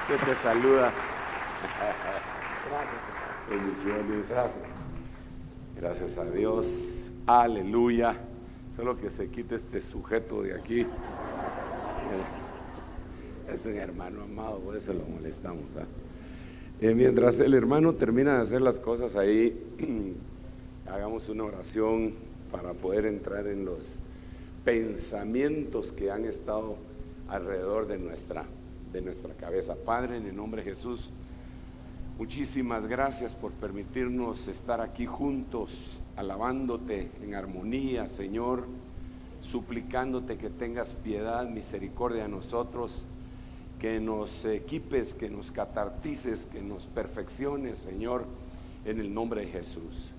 Se te saluda. Gracias. Bendiciones. Gracias. Gracias a Dios. Aleluya. Solo que se quite este sujeto de aquí. Es un hermano amado, por eso lo molestamos. Mientras el hermano termina de hacer las cosas ahí, hagamos una oración para poder entrar en los pensamientos que han estado alrededor de nuestra cabeza. Padre, en el nombre de Jesús, muchísimas gracias por permitirnos estar aquí juntos, alabándote en armonía, Señor, suplicándote que tengas piedad, misericordia a nosotros, que nos equipes, que nos catartices, que nos perfecciones, Señor, en el nombre de Jesús.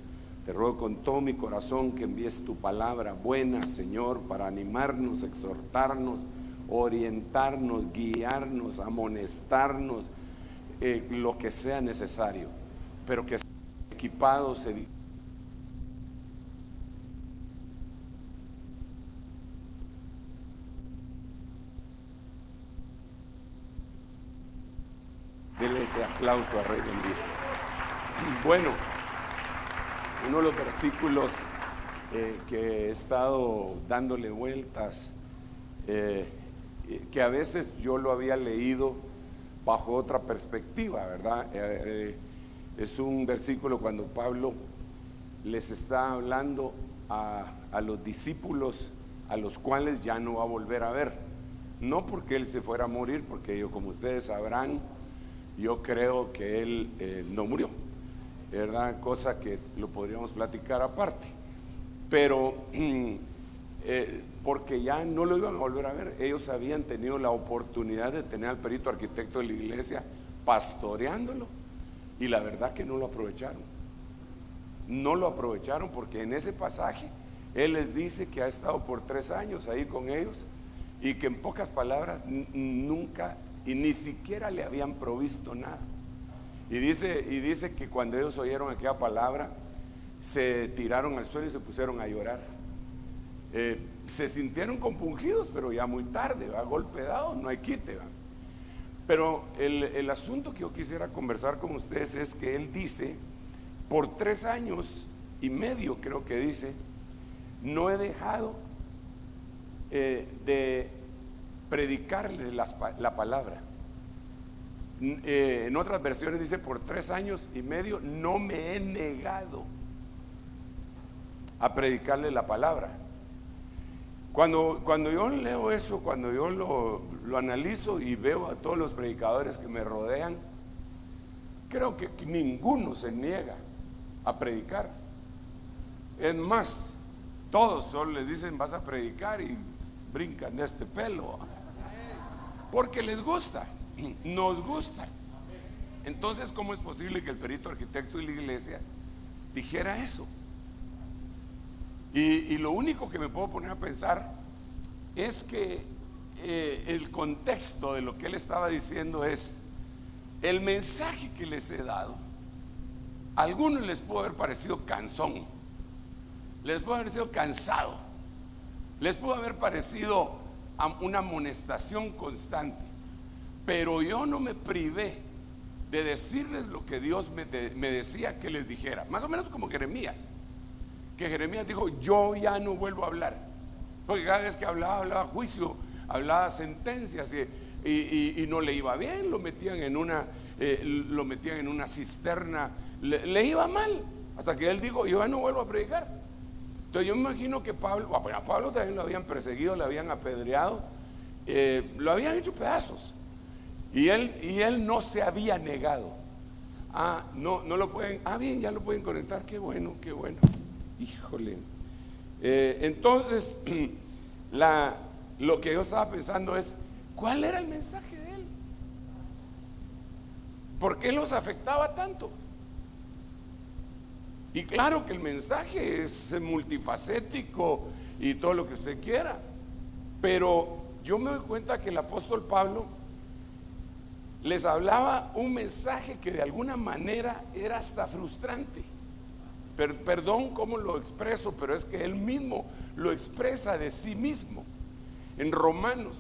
Te ruego con todo mi corazón que envíes tu palabra buena, Señor, para animarnos, exhortarnos, orientarnos, guiarnos, amonestarnos, lo que sea necesario, pero que estemos equipados Dele ese aplauso a Rey bendito. Bueno, uno de los versículos que he estado dándole vueltas, que a veces yo lo había leído bajo otra perspectiva, ¿verdad? Es un versículo cuando Pablo les está hablando a los discípulos a los cuales ya no va a volver a ver, no porque él se fuera a morir, porque yo, como ustedes sabrán, yo creo que él no murió, ¿verdad? Cosa que lo podríamos platicar aparte, pero porque ya no lo iban a volver a ver. Ellos habían tenido la oportunidad de tener al perito arquitecto de la iglesia pastoreándolo, y la verdad que no lo aprovecharon. No lo aprovecharon, porque en ese pasaje él les dice que ha estado por 3 años ahí con ellos, y que en pocas palabras nunca y ni siquiera le habían provisto nada. Y dice que cuando ellos oyeron aquella palabra, se tiraron al suelo y se pusieron a llorar. Se sintieron compungidos, pero ya muy tarde, ¿va? Golpeados, no hay quite, ¿va? Pero el asunto que yo quisiera conversar con ustedes es que él dice, por 3 años y medio, creo que dice, no he dejado de predicarles la palabra. En otras versiones dice, por 3 años y medio no me he negado a predicarle la palabra. Cuando yo leo eso, cuando yo lo analizo y veo a todos los predicadores que me rodean, creo que ninguno se niega a predicar. Es más, todos solo les dicen vas a predicar y brincan de este pelo, porque les gusta, nos gusta. Entonces, ¿cómo es posible que el perito arquitecto de la iglesia dijera eso? Y lo único que me puedo poner a pensar es que el contexto de lo que él estaba diciendo es el mensaje que les he dado. A algunos les puede haber parecido cansón, les puede haber sido cansado, les puede haber parecido una amonestación constante, pero yo no me privé de decirles lo que Dios me decía que les dijera, más o menos como Jeremías, que Jeremías dijo, yo ya no vuelvo a hablar, porque cada vez que hablaba juicio, hablaba sentencias, y no le iba bien, lo metían en una cisterna, le iba mal, hasta que él dijo, yo ya no vuelvo a predicar. Entonces yo me imagino que a Pablo también lo habían perseguido, lo habían apedreado, lo habían hecho pedazos, y él no se había negado. No lo pueden, bien, ya lo pueden conectar, qué bueno, híjole. Entonces lo que yo estaba pensando es, ¿cuál era el mensaje de él? ¿Por qué los afectaba tanto? Y claro que el mensaje es multifacético y todo lo que usted quiera, pero yo me doy cuenta que el apóstol Pablo les hablaba un mensaje que de alguna manera era hasta frustrante. Perdón cómo lo expreso, pero es que él mismo lo expresa de sí mismo. En Romanos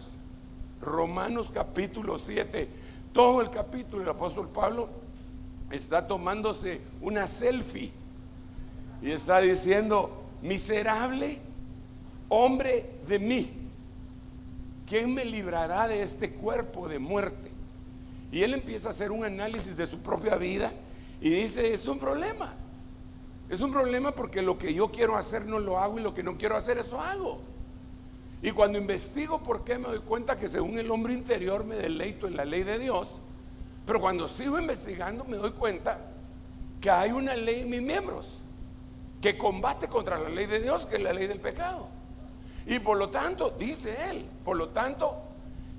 capítulo 7, Todo el capítulo el apóstol Pablo está tomándose una selfie y está diciendo: miserable hombre de mí, ¿quién me librará de este cuerpo de muerte? Y él empieza a hacer un análisis de su propia vida y dice: es un problema porque lo que yo quiero hacer no lo hago, y lo que no quiero hacer eso hago. Y cuando investigo por qué, me doy cuenta que según el hombre interior me deleito en la ley de Dios, pero cuando sigo investigando me doy cuenta que hay una ley en mis miembros que combate contra la ley de Dios, que es la ley del pecado. Y por lo tanto, dice él,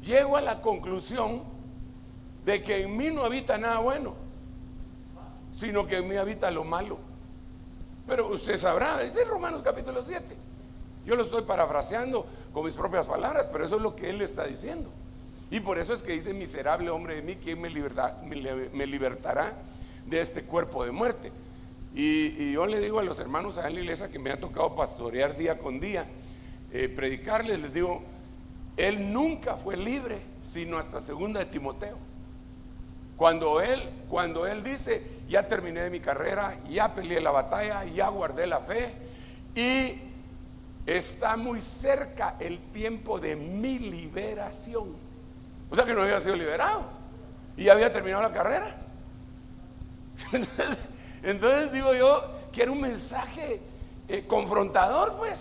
llego a la conclusión de que en mí no habita nada bueno, sino que en mí habita lo malo. Pero usted sabrá, es en Romanos capítulo 7. Yo lo estoy parafraseando con mis propias palabras, pero eso es lo que él está diciendo. Y por eso es que dice: miserable hombre de mí, ¿quién me libertará de este cuerpo de muerte? Y yo le digo a los hermanos allá en la iglesia que me ha tocado pastorear día con día, predicarles, les digo: él nunca fue libre sino hasta 2 de Timoteo. Cuando él dice: ya terminé de mi carrera, ya peleé la batalla, ya guardé la fe, y está muy cerca el tiempo de mi liberación. O sea que no había sido liberado y ya había terminado la carrera. Entonces digo yo que era un mensaje confrontador, pues.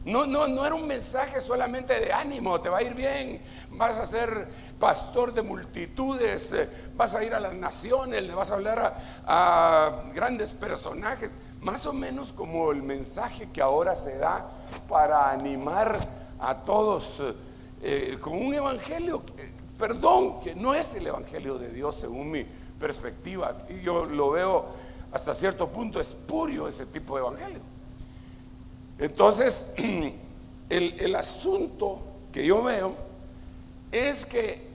No era un mensaje solamente de ánimo: te va a ir bien, vas a ser pastor de multitudes, vas a ir a las naciones, le vas a hablar a grandes personajes. Más o menos como el mensaje que ahora se da para animar a todos con un evangelio, que no es el evangelio de Dios según mi perspectiva. Y yo lo veo hasta cierto punto espurio, ese tipo de evangelio. Entonces el asunto que yo veo es que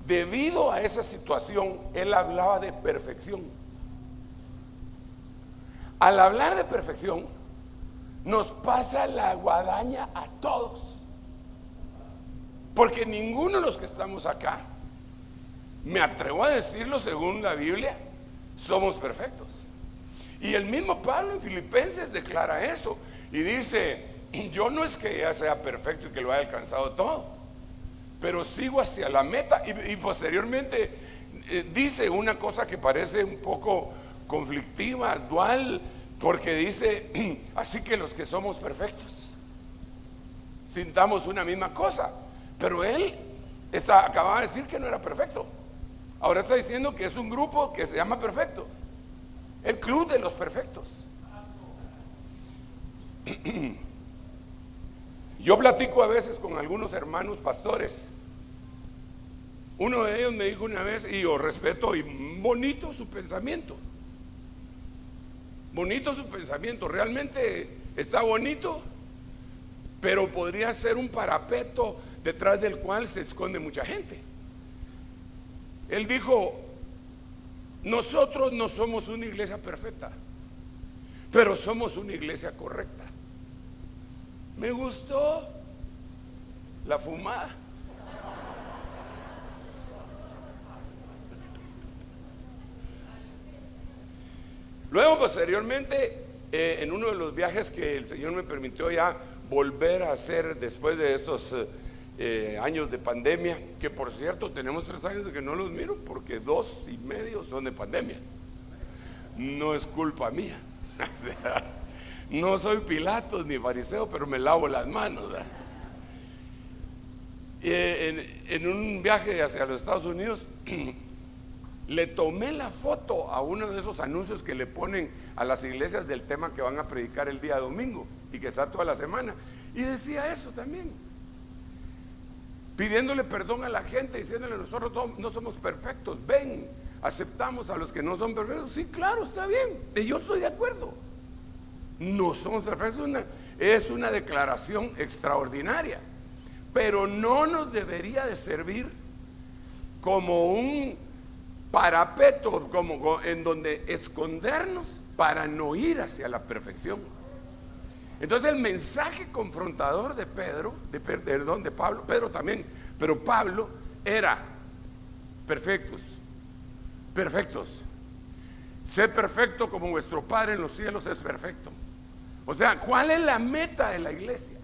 debido a esa situación, él hablaba de perfección. Al hablar de perfección, nos pasa la guadaña a todos, porque ninguno de los que estamos acá, me atrevo a decirlo según la Biblia, somos perfectos. Y el mismo Pablo en Filipenses declara eso y dice: yo no es que ya sea perfecto y que lo haya alcanzado todo, pero sigo hacia la meta. Y posteriormente dice una cosa que parece un poco conflictiva, dual, porque dice: así que los que somos perfectos sintamos una misma cosa. Pero él acababa de decir que no era perfecto, ahora está diciendo que es un grupo que se llama perfecto, el club de los perfectos. Yo platico a veces con algunos hermanos pastores. Uno de ellos me dijo una vez, y yo respeto, y bonito su pensamiento, realmente está bonito, pero podría ser un parapeto detrás del cual se esconde mucha gente. Él dijo: nosotros no somos una iglesia perfecta, pero somos una iglesia correcta. Me gustó la fumada. Luego, posteriormente, en uno de los viajes que el Señor me permitió ya volver a hacer después de estos años de pandemia, que por cierto tenemos 3 años de que no los miro, porque 2 y medio son de pandemia. No es culpa mía. O sea, no soy Pilatos ni fariseo, pero me lavo las manos. En un viaje hacia los Estados Unidos le tomé la foto a uno de esos anuncios que le ponen a las iglesias del tema que van a predicar el día domingo y que está toda la semana, y decía eso también, pidiéndole perdón a la gente, diciéndole: nosotros no somos perfectos, ven, aceptamos a los que no son perfectos. Sí, claro, está bien, y yo estoy de acuerdo, no somos perfectos, es una declaración extraordinaria, pero no nos debería de servir como un parapeto, como en donde escondernos para no ir hacia la perfección. Entonces el mensaje confrontador de Pablo, Pedro también, pero Pablo era: perfectos, perfectos. Sé perfecto como vuestro Padre en los cielos es perfecto. O sea, ¿cuál es la meta de la iglesia?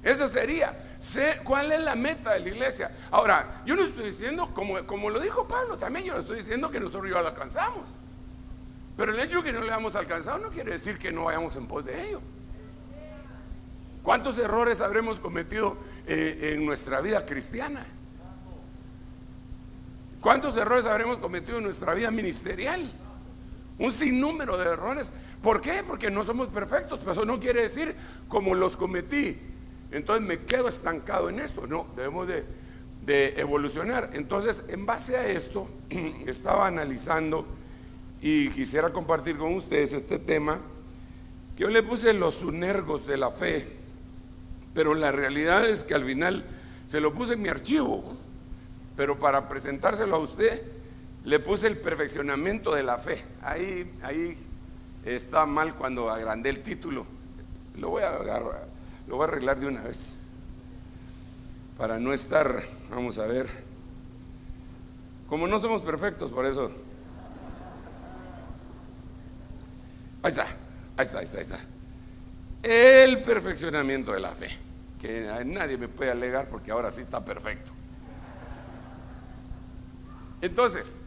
Eso sería, ¿cuál es la meta de la iglesia? Ahora, yo no estoy diciendo, como lo dijo Pablo también, yo no estoy diciendo que nosotros ya lo alcanzamos. Pero el hecho de que no lo hayamos alcanzado no quiere decir que no vayamos en pos de ello. ¿Cuántos errores habremos cometido en nuestra vida cristiana? ¿Cuántos errores habremos cometido en nuestra vida ministerial? Un sinnúmero de errores. ¿Por qué? Porque no somos perfectos. Pero eso no quiere decir como los cometí, entonces me quedo estancado en eso. No, debemos de evolucionar. Entonces, en base a esto, estaba analizando y quisiera compartir con ustedes este tema, que yo le puse los sunergos de la fe, pero la realidad es que al final se lo puse en mi archivo, pero para presentárselo a usted le puse el perfeccionamiento de la fe. Ahí está mal cuando agrandé el título. Lo voy a arreglar de una vez para no estar, vamos a ver, como no somos perfectos, por eso. Ahí está. El perfeccionamiento de la fe, que nadie me puede alegar porque ahora sí está perfecto. Entonces,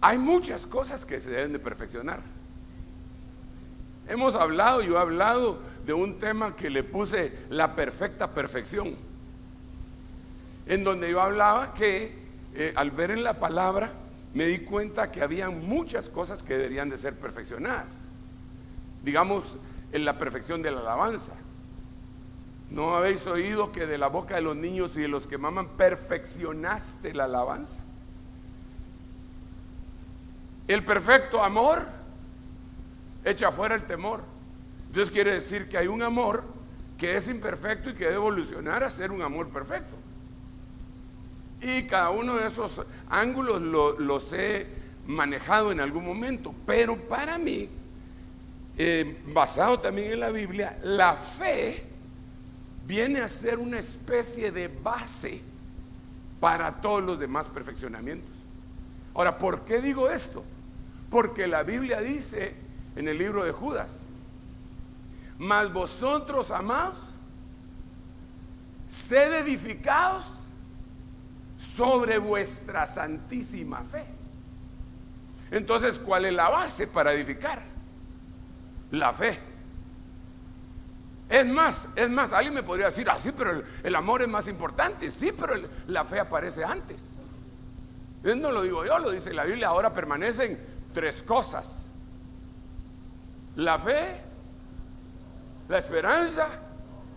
hay muchas cosas que se deben de perfeccionar. Yo he hablado de un tema que le puse la perfecta perfección, en donde yo hablaba que al ver en la palabra me di cuenta que había muchas cosas que deberían de ser perfeccionadas. Digamos, en la perfección de la alabanza. ¿No habéis oído que de la boca de los niños y de los que maman perfeccionaste la alabanza? El perfecto amor echa fuera el temor. Entonces quiere decir que hay un amor que es imperfecto y que debe evolucionar a ser un amor perfecto. Y cada uno de esos ángulos los he manejado en algún momento. Pero para mí, basado también en la Biblia, la fe viene a ser una especie de base para todos los demás perfeccionamientos. Ahora, ¿por qué digo esto? Porque la Biblia dice en el libro de Judas: mas vosotros, amados, sed edificados sobre vuestra santísima fe. Entonces, ¿cuál es la base para edificar? La fe. Es más, alguien me podría decir, sí, pero el amor es más importante. Sí, pero la fe aparece antes. No lo digo yo, lo dice la Biblia. Ahora permanecen tres cosas: la fe, la esperanza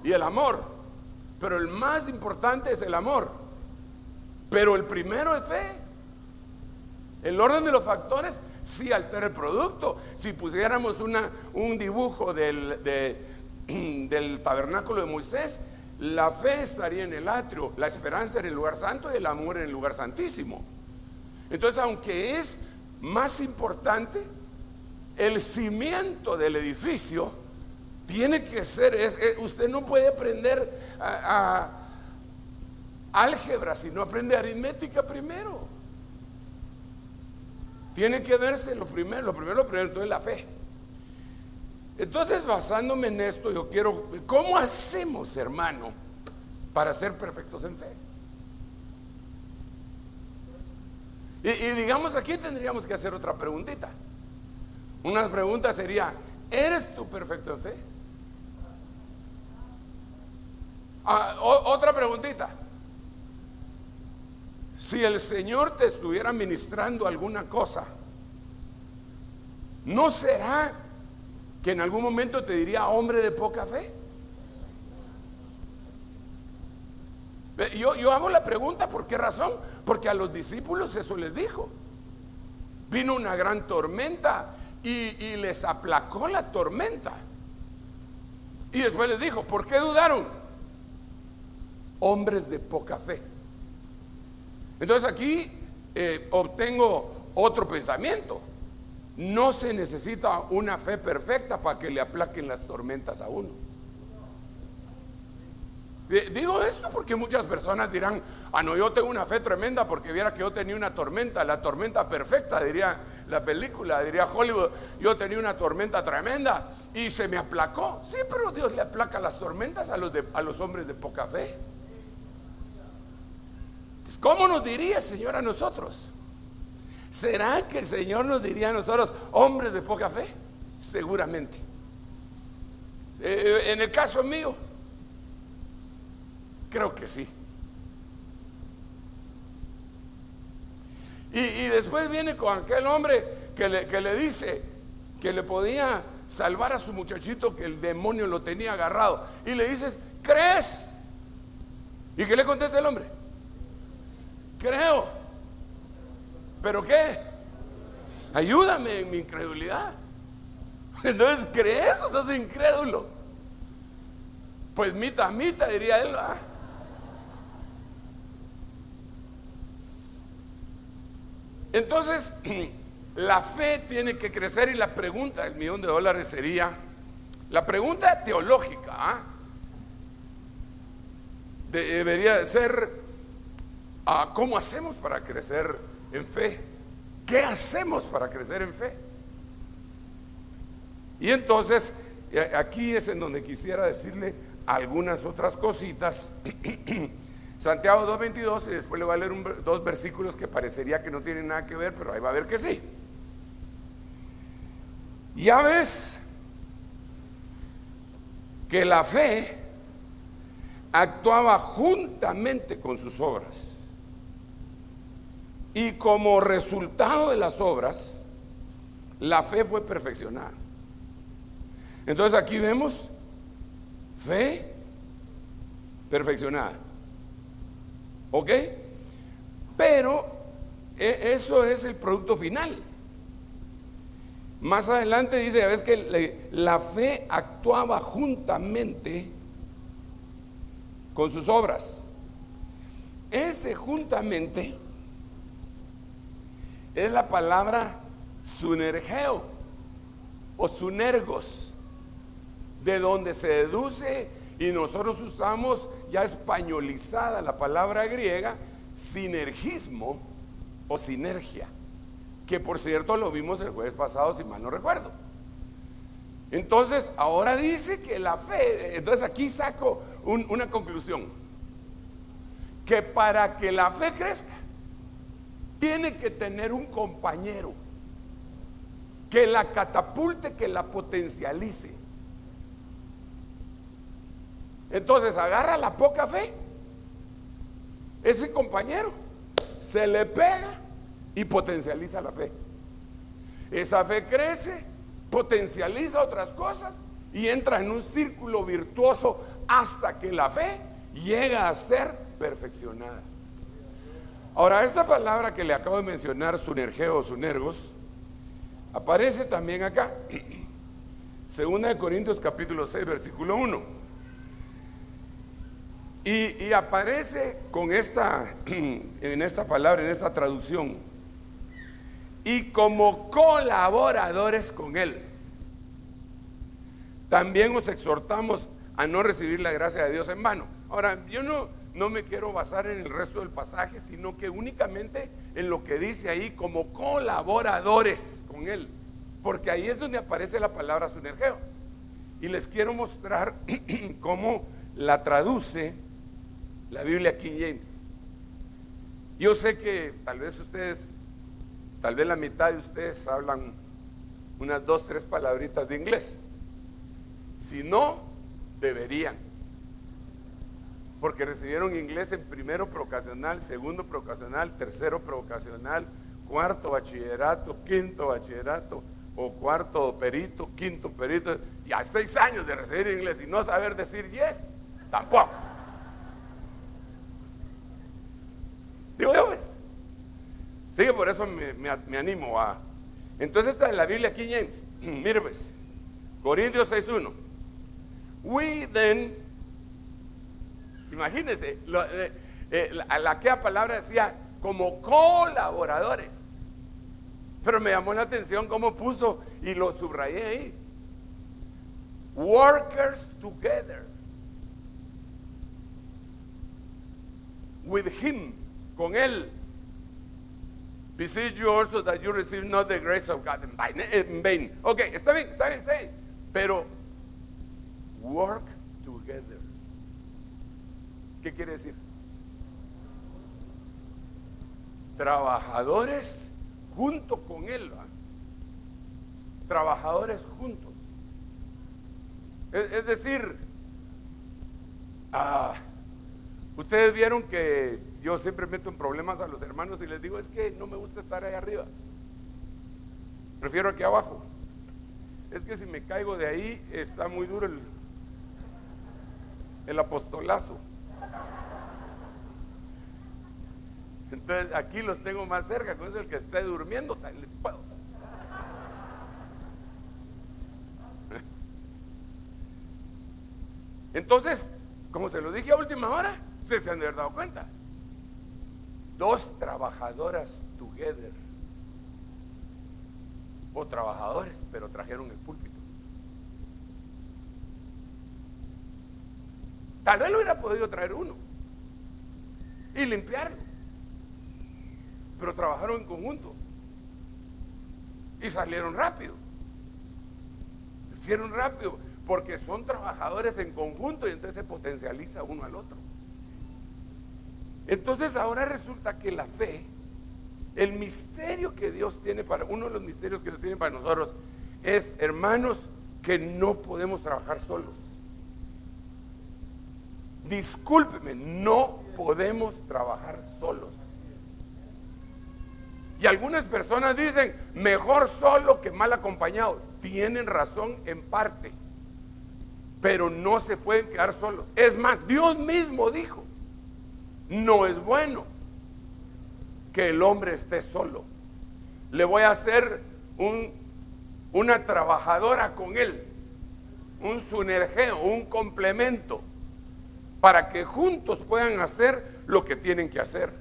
y el amor. Pero el más importante es el amor. Pero el primero es fe. El orden de los factores sí altera el producto. Si pusiéramos un dibujo del tabernáculo de Moisés, la fe estaría en el atrio, la esperanza en el lugar santo y el amor en el lugar santísimo. Entonces, aunque es más importante, el cimiento del edificio tiene que ser, usted no puede aprender a álgebra si no aprende aritmética primero. Tiene que verse lo primero, entonces la fe. Entonces, basándome en esto, yo quiero, ¿cómo hacemos, hermano, para ser perfectos en fe? Y digamos, aquí tendríamos que hacer otra preguntita. Una pregunta sería: ¿eres tú perfecto en fe? Otra preguntita: si el Señor te estuviera ministrando alguna cosa, ¿no será que en algún momento te diría hombre de poca fe? Yo hago la pregunta, ¿por qué razón? Porque a los discípulos eso les dijo. Vino una gran tormenta y les aplacó la tormenta. Y después les dijo: ¿por qué dudaron? Hombres de poca fe. Entonces aquí obtengo otro pensamiento. No se necesita una fe perfecta para que le aplaquen las tormentas a uno. Digo esto porque muchas personas dirán: ah, no, yo tengo una fe tremenda porque viera que yo tenía una tormenta, la tormenta perfecta, diría la película, diría Hollywood. Yo tenía una tormenta tremenda y se me aplacó. Sí, pero Dios le aplaca las tormentas a los hombres de poca fe. Pues, ¿cómo nos diría el Señor a nosotros? ¿Será que el Señor nos diría a nosotros, hombres de poca fe? Seguramente. En el caso mío, creo que sí. Y después viene con aquel hombre que le dice que le podía salvar a su muchachito, que el demonio lo tenía agarrado, y le dices: ¿crees? ¿Y qué le contesta el hombre? Creo. ¿Pero qué? Ayúdame en mi incredulidad. Entonces, ¿crees o sos incrédulo? Pues mita, diría él. Entonces, la fe tiene que crecer, y la pregunta del $1,000,000 sería, la pregunta teológica, debería ser: ¿cómo hacemos para crecer en fe? ¿Qué hacemos para crecer en fe? Y entonces, aquí es en donde quisiera decirle algunas otras cositas. Santiago 2:22, y después le voy a leer dos versículos que parecería que no tienen nada que ver, pero ahí va a ver que sí. Ya ves que la fe actuaba juntamente con sus obras, y como resultado de las obras, la fe fue perfeccionada. Entonces aquí vemos fe perfeccionada. ¿Ok? Pero eso es el producto final. Más adelante dice: ya ves que la fe actuaba juntamente con sus obras. Ese juntamente es la palabra sunergeo o sunergos, de donde se deduce, y nosotros usamos ya españolizada la palabra griega sinergismo o sinergia, que por cierto lo vimos el jueves pasado, si mal no recuerdo. Entonces ahora dice que la fe, entonces aquí saco una conclusión: que para que la fe crezca, tiene que tener un compañero que la catapulte, que la potencialice. Entonces agarra la poca fe, ese compañero se le pega y potencializa la fe. Esa fe crece, potencializa otras cosas y entra en un círculo virtuoso hasta que la fe llega a ser perfeccionada. Ahora, esta palabra que le acabo de mencionar, sunergeo o sunergos, aparece también acá, 2 Corintios capítulo 6 versículo 1. Y aparece con en esta palabra, en esta traducción: y como colaboradores con Él, también os exhortamos a no recibir la gracia de Dios en vano. Ahora, yo no me quiero basar en el resto del pasaje, sino que únicamente en lo que dice ahí, como colaboradores con Él, porque ahí es donde aparece la palabra sunergeo. Y les quiero mostrar cómo la traduce la Biblia King James. Yo sé que tal vez la mitad de ustedes hablan unas 2, 3 palabritas de inglés. Si no, deberían, porque recibieron inglés en primero prevocacional, segundo prevocacional, tercero prevocacional, cuarto bachillerato, quinto bachillerato, o cuarto perito, quinto perito, y a 6 años de recibir inglés y no saber decir yes, tampoco. Digo yo, ¿ves? Sí, que por eso me animo a. Entonces esta es la Biblia King James. Mire pues, Corintios 6:1. We then, imagínense, aquella palabra decía como colaboradores, pero me llamó la atención cómo puso, y lo subrayé ahí: workers together. with him, con él. Beseech you also that you receive not the grace of God in vain. Ok, está bien. Pero work together. ¿Qué quiere decir? Trabajadores junto con él, ¿va? Trabajadores juntos. Es decir, ustedes vieron que yo siempre meto en problemas a los hermanos y les digo, es que no me gusta estar ahí arriba, prefiero aquí abajo. Es que si me caigo de ahí está muy duro el apostolazo. Entonces aquí los tengo más cerca, con eso el que esté durmiendo les puedo. Entonces, como se lo dije a última hora, ustedes se han de haber dado cuenta. 2 trabajadoras together, o trabajadores, pero trajeron el púlpito. Tal vez lo hubiera podido traer uno y limpiarlo, pero trabajaron en conjunto y salieron rápido. Hicieron rápido porque son trabajadores en conjunto y entonces se potencializa uno al otro. Entonces ahora resulta que la fe, el misterio que Dios tiene uno de los misterios que Dios tiene para nosotros es, hermanos, que no podemos trabajar solos. Discúlpeme, no podemos trabajar solos. Y algunas personas dicen, mejor solo que mal acompañado. Tienen razón en parte, pero no se pueden quedar solos. Es más, Dios mismo dijo, no es bueno que el hombre esté solo. Le voy a hacer una trabajadora con él, un sinergeo, un complemento, para que juntos puedan hacer lo que tienen que hacer.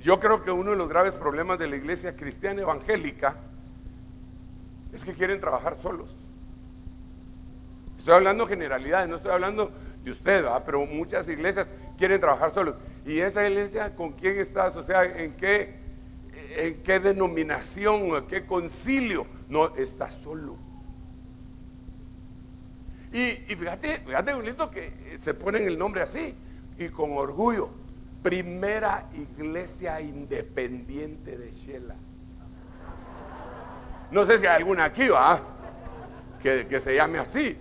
Yo creo que uno de los graves problemas de la iglesia cristiana evangélica es que quieren trabajar solos. Estoy hablando generalidades, no estoy hablando de usted, ¿verdad? Pero muchas iglesias quieren trabajar solos. ¿Y esa iglesia con quién está asociada? ¿En qué denominación? ¿En qué concilio? No, está solo. Y fíjate bonito que se ponen el nombre así y con orgullo: Primera Iglesia Independiente de Shela. No sé si hay alguna aquí, ¿va? Que se llame así.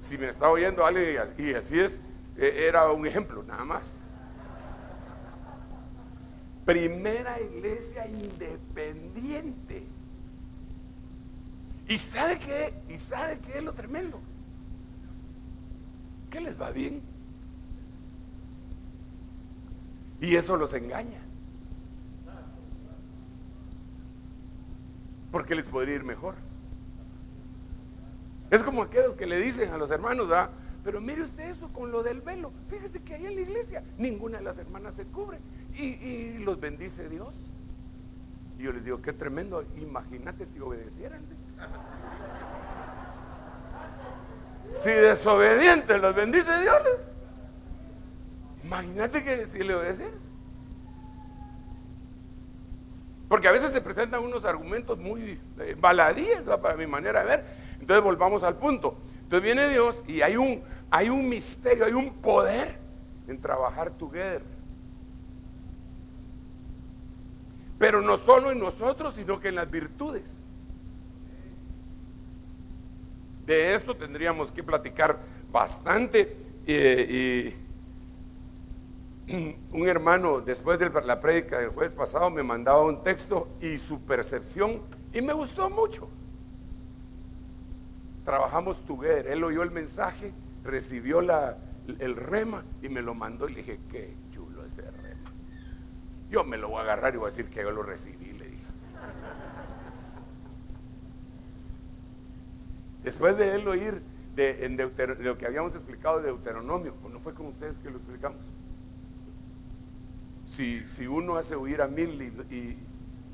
Si me está oyendo alguien y así es, era un ejemplo nada más. Primera Iglesia Independiente. ¿Y sabe qué? ¿Y sabe qué es lo tremendo? Que les va bien. Y eso los engaña, porque les podría ir mejor. Es como aquellos que le dicen a los hermanos, ¿verdad? Pero mire usted eso con lo del velo. Fíjese que ahí en la iglesia ninguna de las hermanas se cubre y los bendice Dios. Y yo les digo, qué tremendo. Imagínate si obedecieran. Si desobedientes los bendice Dios. Imagínate que si le obedecieran. Porque a veces se presentan unos argumentos muy baladíes, ¿va? Para mi manera de ver. Entonces volvamos al punto. Entonces viene Dios y hay un misterio, hay un poder en trabajar together. Pero no solo en nosotros, sino que en las virtudes. De esto tendríamos que platicar bastante. Un hermano, después de la prédica del jueves pasado, me mandaba un texto y su percepción, y me gustó mucho. Trabajamos together. Él oyó el mensaje, recibió el rema y me lo mandó y le dije, qué chulo ese rema. Yo me lo voy a agarrar y voy a decir que yo lo recibí, le dije. Después de él oír de lo que habíamos explicado de Deuteronomio, pues no fue con ustedes que lo explicamos. Si uno hace huir a 1000 y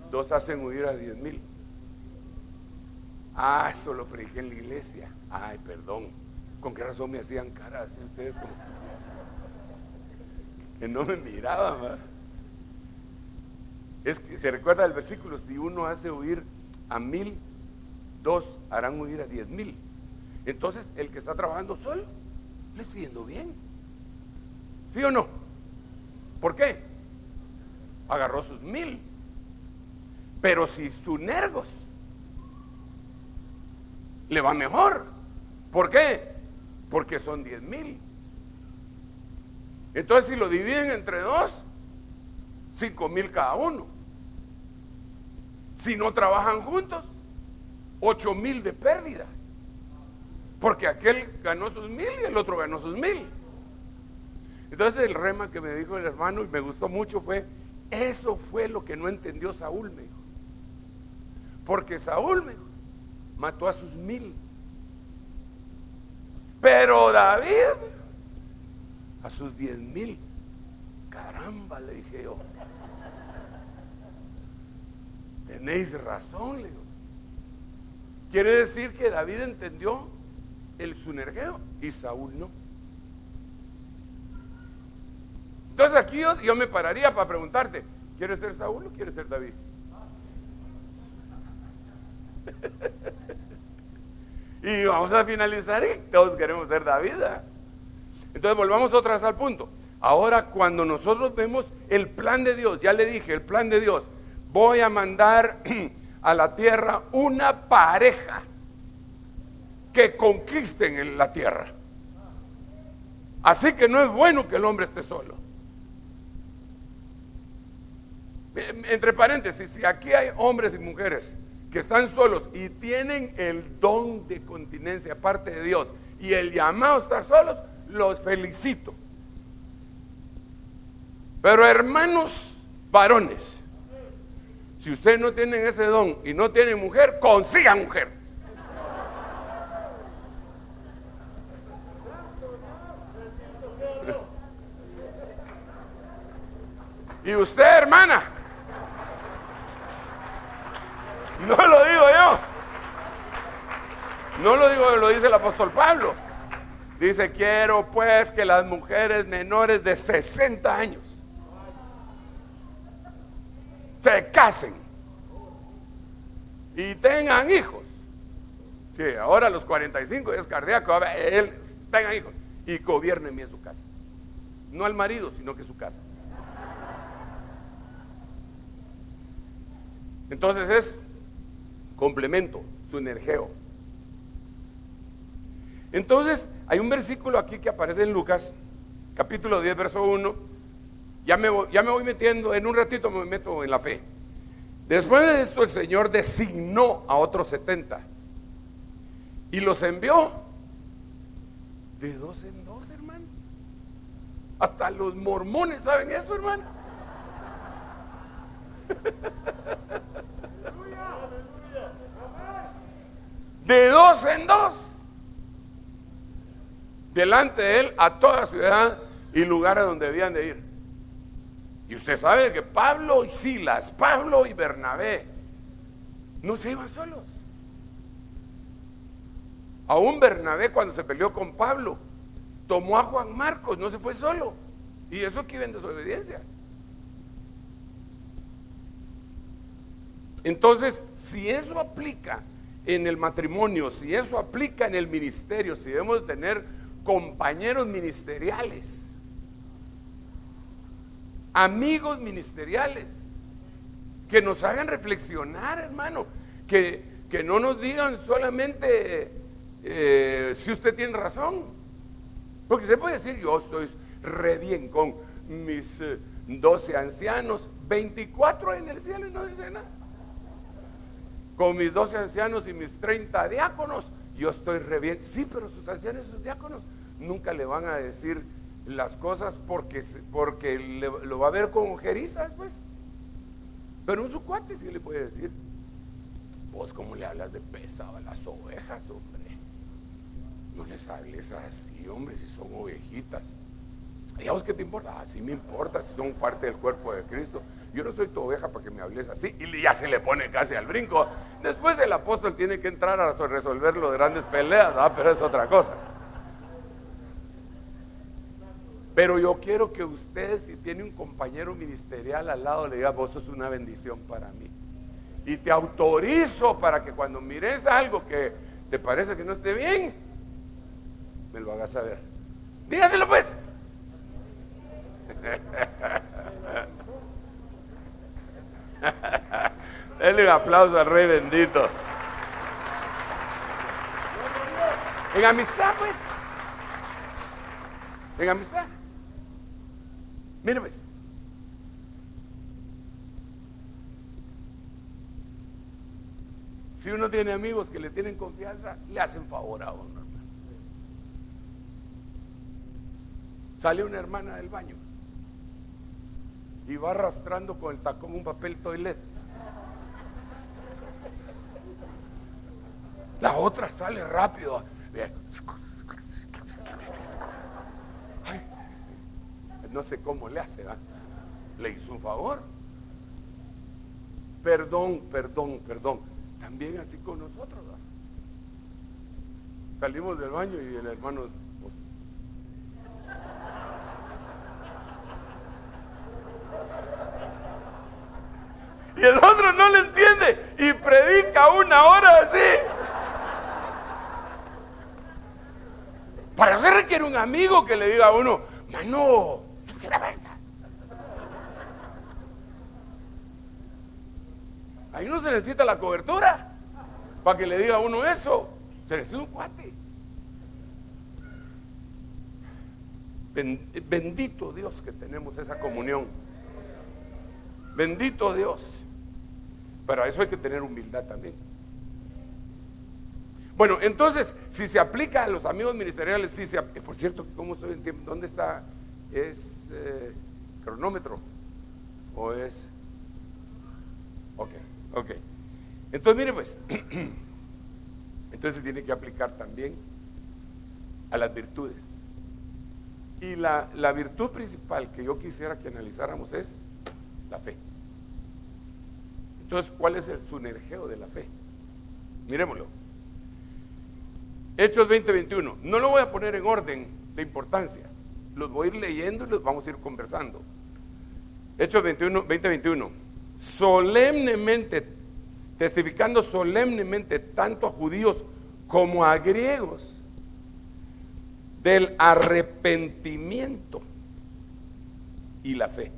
2 hacen huir a 10,000. Eso lo prediqué en la iglesia. Ay, perdón. ¿Con qué razón me hacían cara así ustedes? que no me miraba, ¿va? Es que se recuerda el versículo: si uno hace huir a 1000, 2 harán huir a 10,000. Entonces el que está trabajando solo le está yendo bien, ¿sí o no? ¿Por qué? Agarró sus 1000. Pero si su nergos le va mejor, ¿por qué? Porque son 10,000. Entonces si lo dividen entre 2, 5,000 cada uno. Si no trabajan juntos, 8,000 de pérdida, porque aquel ganó sus 1000 y el otro ganó sus 1000. Entonces el rema que me dijo el hermano y me gustó mucho fue: eso fue lo que no entendió Saúl, me dijo. Porque Saúl, me dijo, mató a sus 1000, pero David a sus 10,000. Caramba, le dije yo, tenéis razón, le digo. Quiere decir que David entendió el sunergeo y Saúl no. Entonces aquí yo me pararía para preguntarte: ¿quieres ser Saúl o quieres ser David? Y vamos a finalizar y todos queremos ser David, ¿eh? Entonces volvamos otra vez al punto. Ahora, cuando nosotros vemos el plan de Dios, ya le dije, el plan de Dios: voy a mandar a la tierra una pareja que conquisten en la tierra. Así que no es bueno que el hombre esté solo. Entre paréntesis, si aquí hay hombres y mujeres que están solos y tienen el don de continencia aparte de Dios y el llamado a estar solos, los felicito. Pero hermanos varones, si ustedes no tienen ese don y no tienen mujer, consigan mujer. Y usted, hermana, no lo digo yo, no lo digo, lo dice el apóstol Pablo. Dice: quiero pues que las mujeres menores de 60 años se casen y tengan hijos. Sí, ahora a los 45 es cardíaco, él tengan hijos y gobiernen bien su casa. No al marido, sino que su casa. Entonces es complemento, sunergeo. Entonces hay un versículo aquí que aparece en Lucas, capítulo 10, verso 1. Ya me voy metiendo, en un ratito me meto en la fe. Después de esto el Señor designó a otros 70 y los envió de 2 en 2, hermano. Hasta los mormones saben eso, hermano. De 2 en 2, delante de él, a toda ciudad y lugar a donde debían de ir. Y usted sabe que Pablo y Silas, Pablo y Bernabé no se iban solos. Aún Bernabé, cuando se peleó con Pablo, tomó a Juan Marcos, no se fue solo. Y eso aquí ven desobediencia. Entonces, si eso aplica en el matrimonio, si eso aplica en el ministerio, si debemos tener compañeros ministeriales, amigos ministeriales, que nos hagan reflexionar, hermano, que no nos digan solamente si usted tiene razón, porque se puede decir: yo estoy re bien con mis 12 ancianos, 24 en el cielo y no dice nada. Con mis 12 ancianos y mis 30 diáconos, yo estoy re bien. Sí, pero sus ancianos y sus diáconos nunca le van a decir las cosas porque lo va a ver con ojerizas, pues. Pero un su cuate sí le puede decir: vos cómo le hablas de pesado a las ovejas, hombre. No les hables así, hombre, si son ovejitas. ¿Y a vos qué te importa? Ah, sí me importa, si son parte del cuerpo de Cristo. Yo no soy tu oveja para que me hables así. Y ya se le pone casi al brinco. Después el apóstol tiene que entrar a resolver las grandes peleas, ¿no? Pero es otra cosa. Pero yo quiero que usted, si tiene un compañero ministerial al lado, le diga: vos sos una bendición para mí. Y te autorizo para que cuando mires algo que te parece que no esté bien, me lo hagas saber. Dígaselo pues. Denle un aplauso al Rey bendito. En amistad pues. En amistad. Mire pues. Si uno tiene amigos que le tienen confianza, le hacen favor a uno, hermano. Sale una hermana del baño y va arrastrando con el tacón un papel toilet. La otra sale rápido. Ay, no sé cómo le hace, ¿verdad? Le hizo un favor. Perdón. También así con nosotros, ¿verdad? Salimos del baño y el hermano, pues, y el otro no le entiende y predica 1 hora así. Para eso requiere un amigo que le diga a uno: mano, es la verdad. Ahí no se necesita la cobertura para que le diga a uno eso. Se necesita un cuate. Bendito Dios que tenemos esa comunión. Bendito Dios. Pero a eso hay que tener humildad también. Bueno, entonces, si se aplica a los amigos ministeriales, si se, por cierto, ¿cómo estoy en tiempo? ¿Dónde está? ¿Es cronómetro? ¿O es? Ok. Entonces, mire pues, entonces se tiene que aplicar también a las virtudes. Y la virtud principal que yo quisiera que analizáramos es la fe. Entonces, ¿cuál es el sunergeo de la fe? Miremoslo. Hechos 20:21. No lo voy a poner en orden de importancia. Los voy a ir leyendo y los vamos a ir conversando. Hechos 20:21. Solemnemente, testificando solemnemente tanto a judíos como a griegos del arrepentimiento y la fe.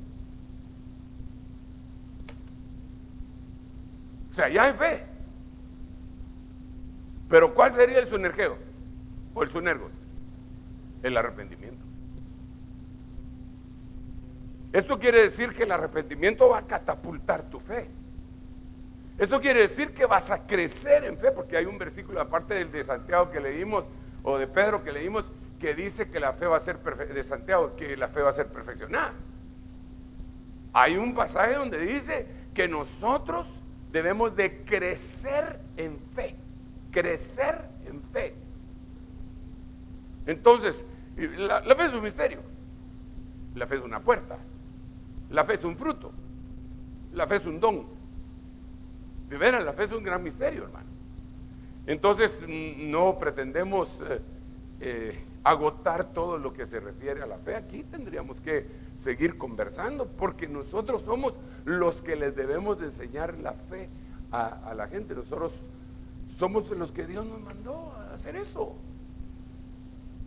O sea, ya hay fe. Pero ¿cuál sería el sunergeo? O el sunergos. El arrepentimiento. Esto quiere decir que el arrepentimiento va a catapultar tu fe. Esto quiere decir que vas a crecer en fe, porque hay un versículo aparte del de Santiago que leímos, o de Pedro que leímos, que dice que la fe va a ser de Santiago, que la fe va a ser perfeccionada. Hay un pasaje donde dice que nosotros debemos de crecer en fe. Crecer en fe. Entonces, la fe es un misterio. La fe es una puerta. La fe es un fruto. La fe es un don. De veras, la fe es un gran misterio, hermano. Entonces, no pretendemos agotar todo lo que se refiere a la fe. Aquí tendríamos que seguir conversando, porque nosotros somos los que les debemos de enseñar la fe a la gente. Nosotros somos los que Dios nos mandó a hacer eso.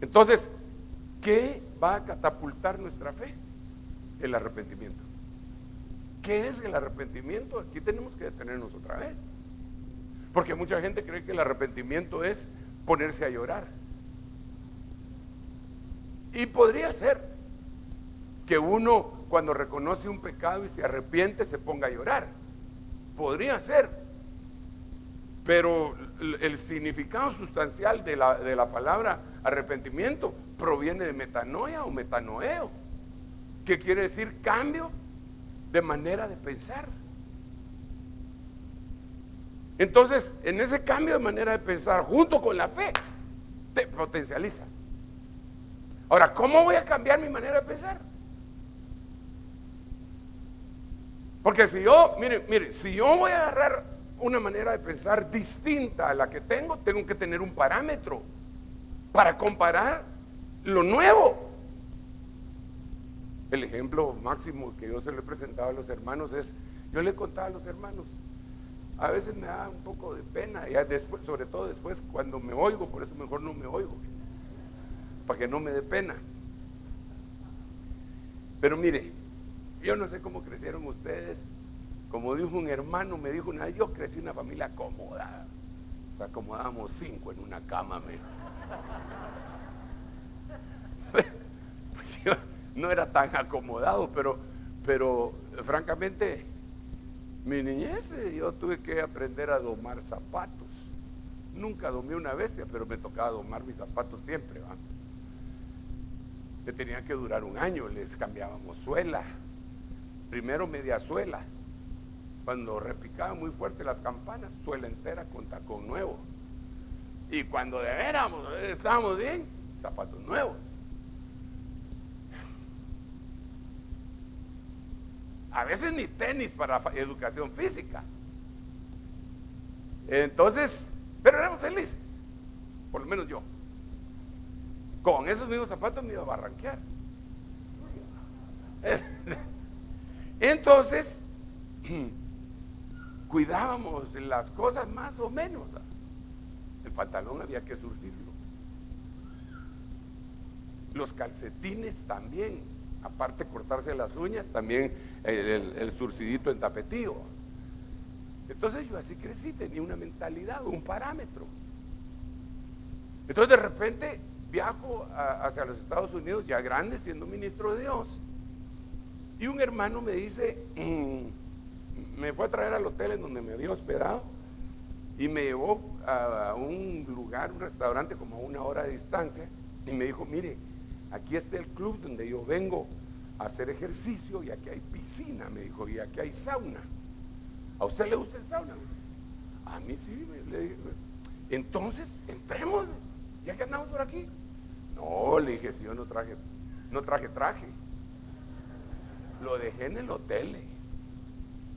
Entonces, ¿qué va a catapultar nuestra fe? El arrepentimiento. ¿Qué es el arrepentimiento? Aquí tenemos que detenernos otra vez, porque mucha gente cree que el arrepentimiento es ponerse a llorar. Y podría ser que uno, cuando reconoce un pecado y se arrepiente, se ponga a llorar. Podría ser. Pero el significado sustancial de la palabra arrepentimiento proviene de metanoia o metanoeo, que quiere decir cambio de manera de pensar. Entonces, en ese cambio de manera de pensar, junto con la fe, te potencializa. Ahora, ¿cómo voy a cambiar mi manera de pensar? Porque si yo, mire, si yo voy a agarrar una manera de pensar distinta a la que tengo que tener un parámetro para comparar lo nuevo. El ejemplo máximo que yo se lo he presentado a los hermanos es, yo le contaba a los hermanos, a veces me da un poco de pena, ya después, sobre todo después cuando me oigo, por eso mejor no me oigo, para que no me dé pena. Pero mire, yo no sé cómo crecieron ustedes. Como dijo un hermano, me dijo una vez, yo crecí en una familia acomodada. O sea, acomodábamos 5 en una cama, pues yo no era tan acomodado, pero francamente, mi niñez yo tuve que aprender a domar zapatos. Nunca domé una bestia, pero me tocaba domar mis zapatos siempre, ¿va? Que tenían que durar un año, les cambiábamos suela, primero media suela, cuando repicaban muy fuerte las campanas, suela entera con tacón nuevo, y cuando de veras estábamos bien, zapatos nuevos. A veces ni tenis para educación física. Entonces, pero éramos felices, por lo menos yo. Con esos mismos zapatos me iba a barranquear. Entonces, cuidábamos las cosas más o menos. El pantalón había que surcirlo. Los calcetines también, aparte de cortarse las uñas, también el surcidito en tapetío. Entonces yo así crecí, tenía una mentalidad, un parámetro. Entonces de repente viajo hacia los Estados Unidos, ya grande, siendo ministro de Dios, y un hermano me dice, me fue a traer al hotel en donde me había hospedado y me llevó a un lugar, un restaurante como a 1 hora de distancia, y me dijo, mire, aquí está el club donde yo vengo a hacer ejercicio, y aquí hay piscina, me dijo, y aquí hay sauna. ¿A usted le gusta el sauna? A mí sí, le dije. Entonces, entremos, ya que andamos por aquí. No, le dije, si yo no traje traje. Lo dejé en el hotel.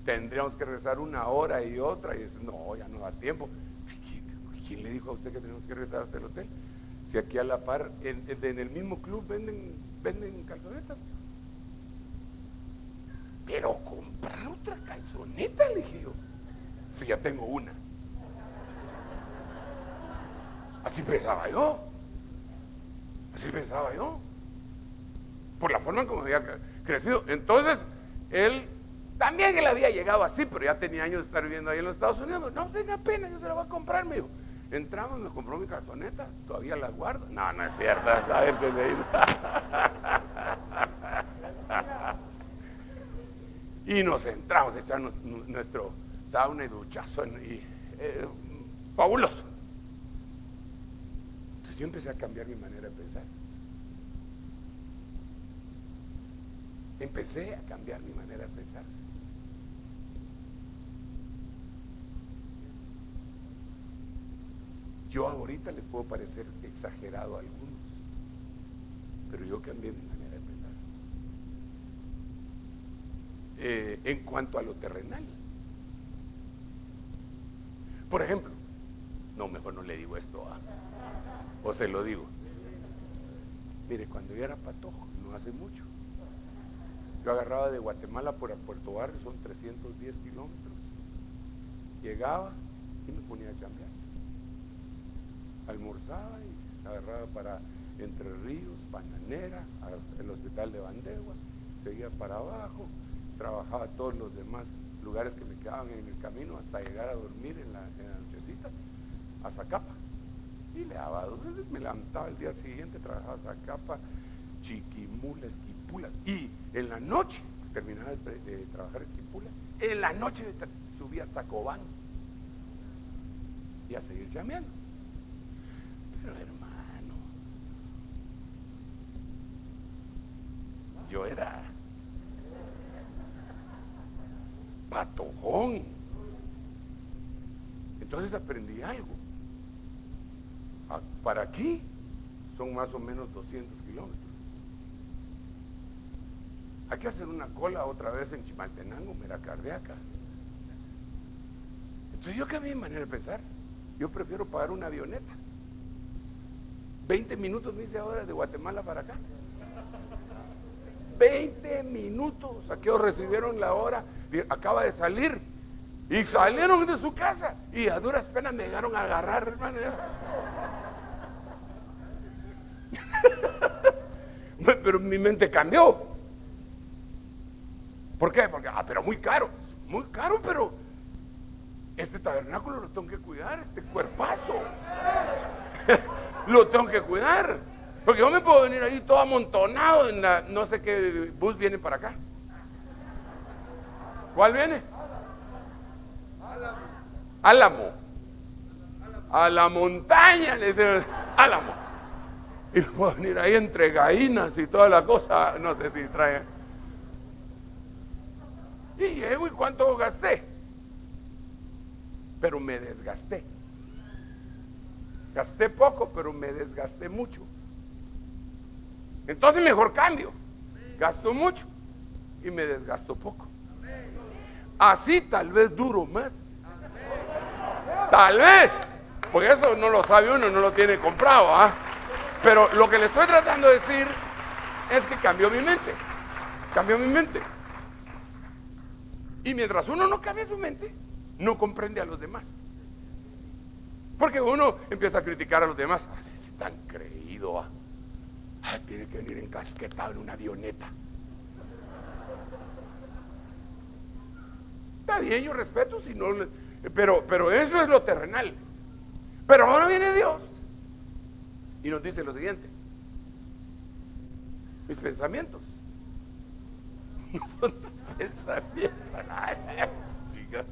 Tendríamos que regresar 1 hora y otra, y no, ya no da tiempo. ¿Quién le dijo a usted que tenemos que regresar hasta el hotel? Si aquí a la par, en el mismo club venden calzonetas. Pero comprar otra calzoneta, le dije yo, si ya tengo una. Así pensaba yo. Por la forma en como había crecido. Entonces, él había llegado así, pero ya tenía años de estar viviendo ahí en los Estados Unidos. No tenga pena, yo se la voy a comprar, me dijo. Entramos, me compró mi calzoneta, todavía la guardo. No, no es cierto, ¿saben qué se hizo? Y nos entramos a echar nuestro sauna y duchazo, fabuloso. Entonces yo empecé a cambiar mi manera de pensar. Yo ahorita les puedo parecer exagerado a algunos, pero yo cambié mi manera de pensar. En cuanto a lo terrenal, por ejemplo, no, mejor no le digo esto, o se lo digo. Mire, cuando yo era patojo, no hace mucho, yo agarraba de Guatemala por Puerto Barrio, son 310 kilómetros, llegaba y me ponía a chambear. Almorzaba y agarraba para Entre Ríos, Bananera, el hospital de Bandegua, seguía para abajo, trabajaba todos los demás lugares que me quedaban en el camino hasta llegar a dormir en la nochecita a Zacapa, y le daba 2 veces, me levantaba el día siguiente, trabajaba Zacapa, Chiquimula, Esquipula, y en la noche terminaba de trabajar Esquipula, en la noche subía hasta Cobán y a seguir chameando. Pero hermano, yo era patojón. Entonces aprendí algo. Para aquí son más o menos 200 kilómetros. Hay que hacer una cola otra vez en Chimaltenango, mera cardíaca. Entonces yo cambié mi manera de pensar. Yo prefiero pagar una avioneta. 20 minutos me hice ahora de Guatemala para acá. 20 minutos. Aquellos recibieron la hora, acaba de salir. Y salieron de su casa y a duras penas me llegaron a agarrar, hermano. Pero mi mente cambió. ¿Por qué? Porque, pero muy caro, pero este tabernáculo lo tengo que cuidar, este cuerpazo. Lo tengo que cuidar. Porque yo me puedo venir ahí todo amontonado en la, no sé qué bus viene para acá. ¿Cuál viene? Álamo. A la montaña, le dicen Álamo. Y puedo venir ahí entre gallinas y toda la cosa, no sé si trae. Y llego, ¿y cuánto gasté? Pero me desgasté. Gasté poco, pero me desgasté mucho. Entonces mejor cambio. Gasto mucho y me desgasto poco. Así tal vez duro más. Tal vez. Porque eso no lo sabe uno, no lo tiene comprado, ¿ah? Pero lo que le estoy tratando de decir es que cambió mi mente. Cambió mi mente. Y mientras uno no cambia su mente, no comprende a los demás. Porque uno empieza a criticar a los demás. Ay, ese tan creído, ¿ah? Ay, tiene que venir encasquetado en una avioneta. Está bien, yo respeto, si no, pero eso es lo terrenal. Pero ahora viene Dios y nos dice lo siguiente: mis pensamientos no son tus pensamientos. Ay, chica.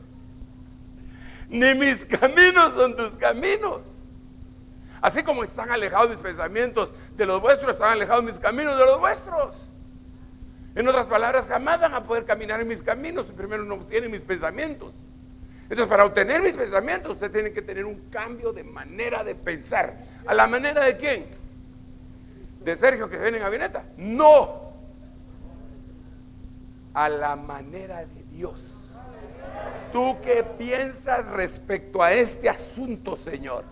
Ni mis caminos son tus caminos. Así como están alejados mis pensamientos de los vuestros, están alejados mis caminos de los vuestros. En otras palabras, jamás van a poder caminar en mis caminos si primero no obtienen mis pensamientos. Entonces, para obtener mis pensamientos, usted tiene que tener un cambio de manera de pensar. ¿A la manera de quién? ¿De Sergio que viene en avioneta? No. A la manera de Dios. ¿Tú qué piensas respecto a este asunto, Señor?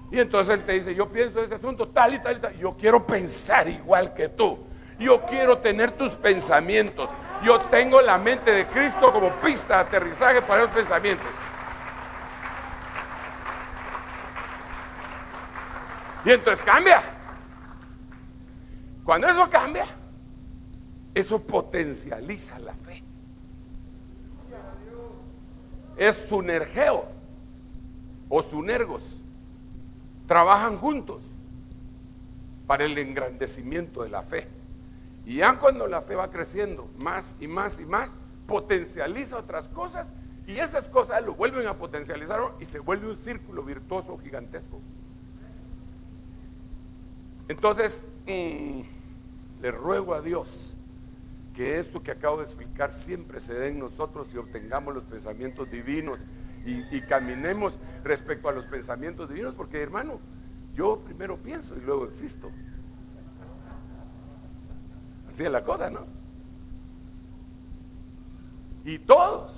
Y entonces Él te dice: yo pienso en ese asunto tal y tal y tal. Yo quiero pensar igual que tú. Yo quiero tener tus pensamientos. Yo tengo la mente de Cristo como pista de aterrizaje para esos pensamientos. Y entonces cambia. Cuando eso cambia, eso potencializa la fe. Es sunergeo o sunergos. Trabajan juntos para el engrandecimiento de la fe. Y ya cuando la fe va creciendo más y más y más, potencializa otras cosas, y esas cosas lo vuelven a potencializar y se vuelve un círculo virtuoso gigantesco. Entonces, le ruego a Dios que esto que acabo de explicar siempre se dé en nosotros y obtengamos los pensamientos divinos y caminemos respecto a los pensamientos divinos, porque, hermano, yo primero pienso y luego existo. Así es la cosa, ¿no? Y todos,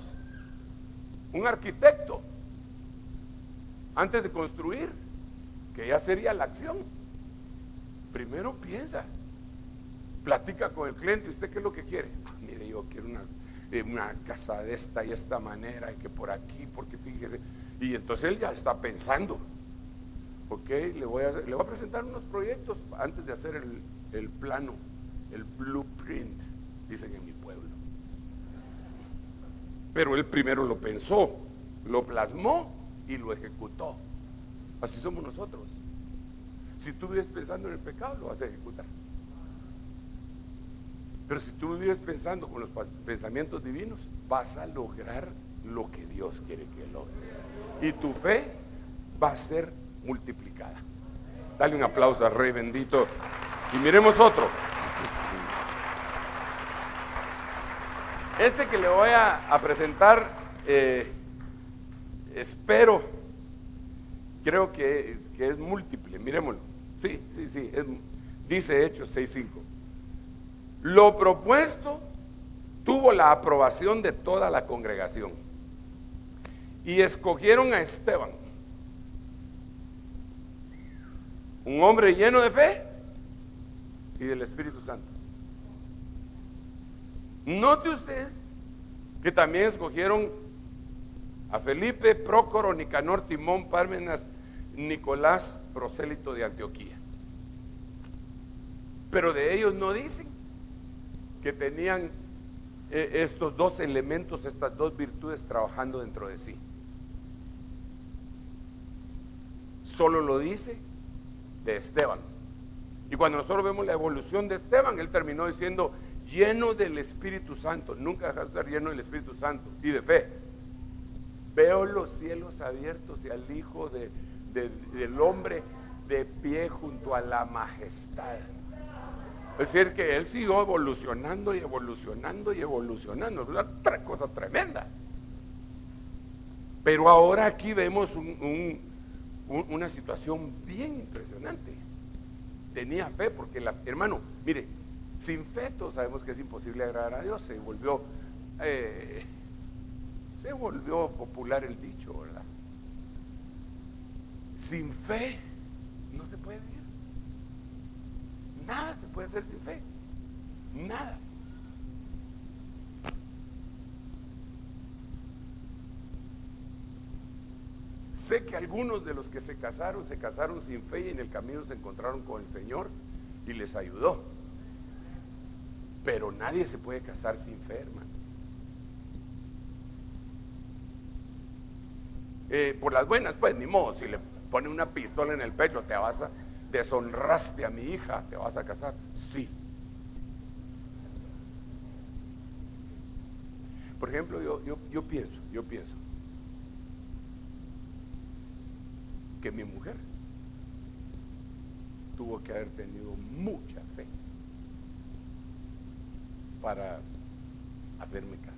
un arquitecto, antes de construir, que ya sería la acción, primero piensa, platica con el cliente: ¿usted qué es lo que quiere? Mire, yo quiero una casa de esta y esta manera, y que por aquí, porque fíjese. Y entonces él ya está pensando: ok, le voy a presentar unos proyectos antes de hacer el plano, el blueprint, dicen en mi pueblo. Pero él primero lo pensó, lo plasmó y lo ejecutó. Así somos nosotros. Si tú vives pensando en el pecado, lo vas a ejecutar. Pero si tú vives pensando con los pensamientos divinos, vas a lograr lo que Dios quiere que logres. Y tu fe va a ser multiplicada. Dale un aplauso al Rey bendito. Y miremos otro. Este que le voy a presentar, espero, creo que es múltiple. Miremoslo. Sí, dice Hechos 6:5. Lo propuesto tuvo la aprobación de toda la congregación y escogieron a Esteban, un hombre lleno de fe y del Espíritu Santo. Note usted que también escogieron a Felipe, Prócoro, Nicanor, Timón, Pármenas, Nicolás, prosélito de Antioquía. Pero de ellos no dicen que tenían estos dos elementos, estas dos virtudes trabajando dentro de sí. Solo lo dice de Esteban. Y cuando nosotros vemos la evolución de Esteban, él terminó diciendo lleno del Espíritu Santo. Nunca deja de estar lleno del Espíritu Santo y de fe. Veo los cielos abiertos y al Hijo del Hombre de pie junto a la majestad. Es decir, que él siguió evolucionando y evolucionando y evolucionando. Es una cosa tremenda. Pero ahora aquí vemos una situación bien impresionante. Tenía fe porque, hermano, mire, sin fe todos sabemos que es imposible agradar a Dios. Se volvió popular el dicho, ¿verdad? Sin fe no se puede vivir. Nada se puede hacer sin fe. Nada. Sé que algunos de los que se casaron sin fe y en el camino se encontraron con el Señor y les ayudó. Pero nadie se puede casar sin fe, hermano. Por las buenas, pues ni modo. Si le pone una pistola en el pecho, deshonraste a mi hija, ¿te vas a casar? Sí. Por ejemplo, yo pienso que mi mujer tuvo que haber tenido mucha fe para hacerme caso.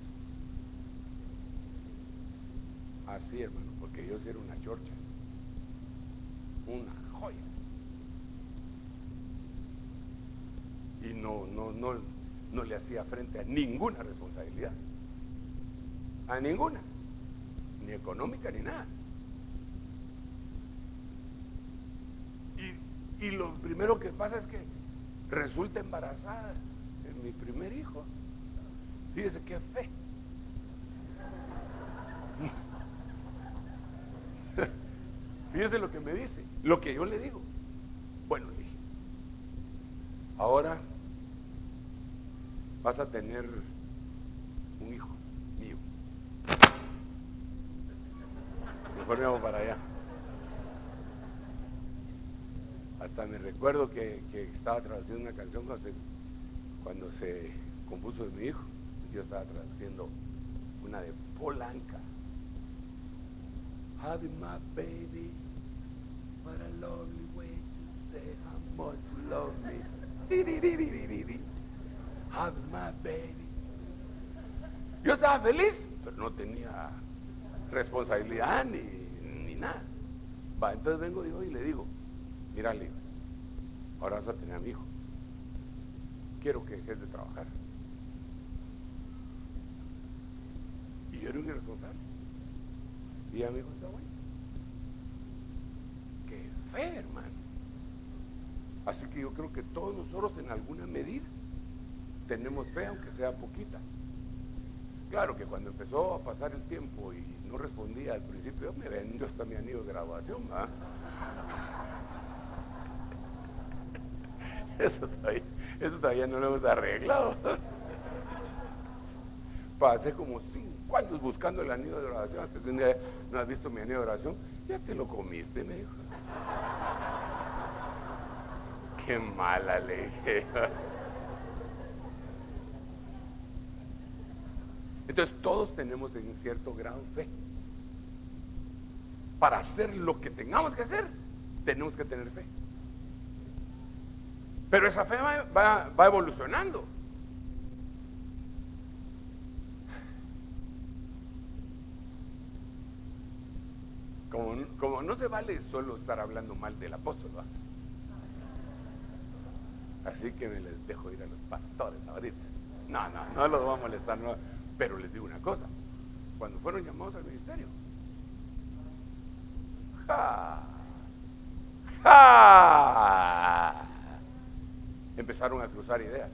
Así, hermano, porque yo sí era una chorcha, una joya, y no le hacía frente a ninguna responsabilidad, a ninguna, ni económica ni nada. Y lo primero que pasa es que resulta embarazada en mi primer hijo. Fíjese qué fe. Fíjese lo que me dice, lo que yo le digo. Bueno, le dije, ahora vas a tener un hijo mío. Mejor me vamos para allá. Hasta me recuerdo que estaba traduciendo una canción cuando se compuso de mi hijo. Yo estaba traduciendo una de Polanca. Having my baby, what a lovely way to say how much you love me. Having my baby. Yo estaba feliz, pero no tenía responsabilidad ni nada. Entonces vengo y le digo, mira, le digo, ahora vas a tener a mi hijo. Quiero que dejes de trabajar. Y yo era un irresponsable. Y ella me dijo, está bueno. Qué fe, hermano. Así que yo creo que todos nosotros en alguna medida tenemos fe, aunque sea poquita. Claro que cuando empezó a pasar el tiempo y no respondía al principio, me vendió hasta mi anillo de graduación, ¿verdad? Eso todavía no lo hemos arreglado. Pasé como 5 años buscando el anillo de oración. Hasta que un día, ¿no has visto mi anillo de oración? Ya te lo comiste, me dijo. Qué mala, le dije. Entonces todos tenemos en cierto grado fe. Para hacer lo que tengamos que hacer, tenemos que tener fe. Pero esa fe va evolucionando. Como no se vale solo estar hablando mal del apóstol, ¿va? Así que me les dejo ir a los pastores ahorita. No los voy a molestar, no. Pero les digo una cosa, cuando fueron llamados al ministerio, empezaron a cruzar ideas.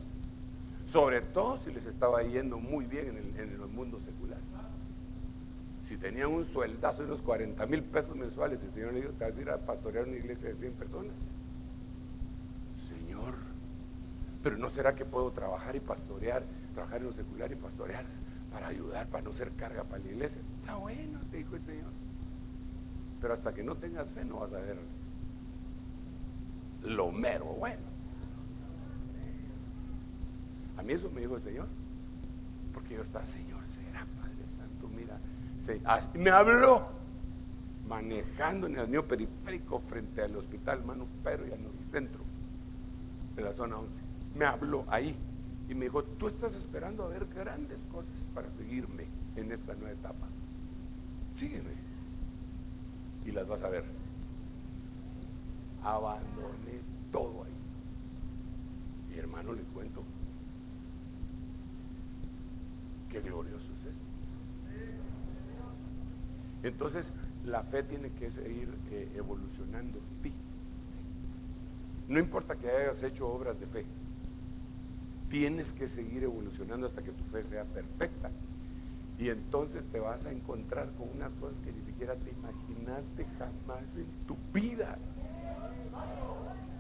sobre todo si les estaba yendo muy bien en el mundo secular. Si tenían un sueldazo de unos 40,000 pesos mensuales, el Señor le dijo: te vas a ir a pastorear una iglesia de 100 personas. Señor, pero ¿no será que puedo trabajar y pastorear, trabajar en lo secular y pastorear para ayudar, para no ser carga para la iglesia? Está bueno, te dijo el Señor, pero hasta que no tengas fe no vas a ver lo mero bueno. A mí eso me dijo el Señor, porque yo estaba: Señor, será Padre Santo, mira, me habló manejando en el mío periférico frente al hospital Hermano Pedro y al Novicentro de la zona 11. Me habló ahí y me dijo: tú estás esperando a ver grandes cosas para seguirme en esta nueva etapa. Sígueme y las vas a ver. Abandoné todo ahí. Y hermano, le cuento, qué glorioso es esto. Entonces la fe tiene que seguir evolucionando en ti. No importa que hayas hecho obras de fe, tienes que seguir evolucionando hasta que tu fe sea perfecta. Y entonces te vas a encontrar con unas cosas que ni siquiera te imaginaste jamás en tu vida.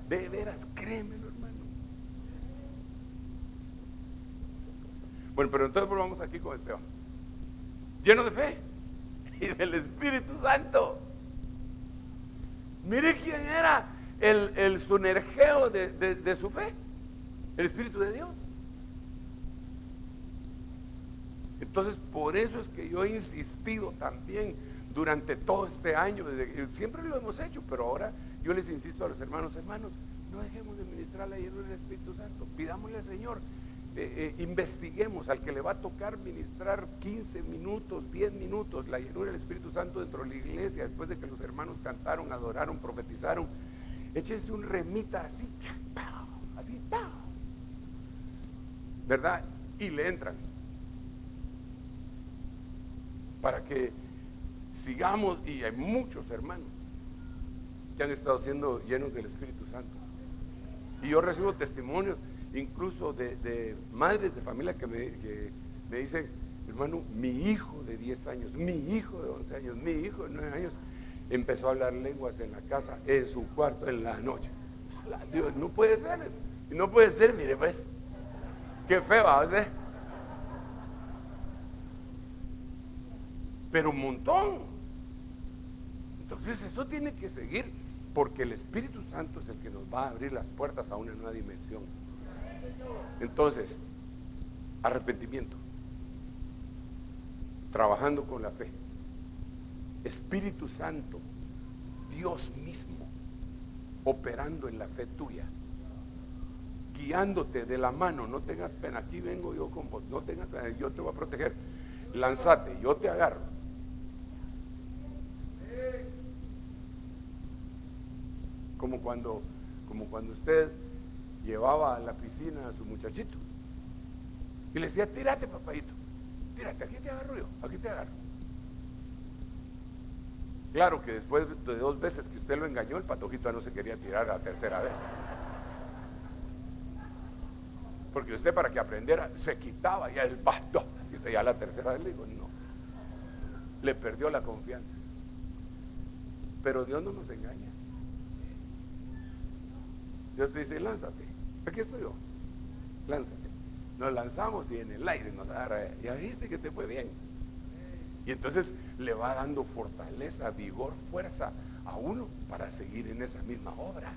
De veras, créemelo, hermano. Bueno, pero entonces volvamos aquí con Esteban, lleno de fe y del Espíritu Santo. Mire quién era el sunergeo de su fe: el Espíritu de Dios. Entonces, por eso es que yo he insistido también durante todo este año, siempre lo hemos hecho, pero ahora yo les insisto a los hermanos: no dejemos de ministrar la llenura del Espíritu Santo. Pidámosle al Señor, investiguemos al que le va a tocar ministrar 15 minutos, 10 minutos la llenura del Espíritu Santo dentro de la iglesia, después de que los hermanos cantaron, adoraron, profetizaron. Échense un remita así, ¿verdad? Y le entran, para que sigamos. Y hay muchos hermanos que han estado siendo llenos del Espíritu Santo, y yo recibo testimonios incluso de madres de familia que me dicen: hermano, mi hijo de 10 años, mi hijo de 11 años, mi hijo de 9 años empezó a hablar lenguas en la casa, en su cuarto, en la noche. Dios, no puede ser, mire pues, qué feo va a ser. Pero un montón. Entonces eso tiene que seguir, porque el Espíritu Santo es el que nos va a abrir las puertas a una nueva dimensión. Entonces, arrepentimiento, trabajando con la fe, Espíritu Santo, Dios mismo operando en la fe tuya, guiándote de la mano. No tengas pena, aquí vengo yo con vos, no tengas pena, yo te voy a proteger. Lánzate, yo te agarro. Como cuando usted llevaba a la piscina a su muchachito y le decía: tírate, papadito, tírate, aquí te agarro yo, aquí te agarro. Claro que después de 2 veces que usted lo engañó, el patojito no se quería tirar a la tercera vez, porque usted, para que aprendiera, se quitaba ya el pato, y ya la tercera vez le dijo no, le perdió la confianza. Pero Dios no nos engaña. Dios te dice: lánzate, aquí estoy yo, lánzate. Nos lanzamos y en el aire nos agarra. Ya viste que te fue bien. Y entonces le va dando fortaleza, vigor, fuerza a uno para seguir en esa misma obra.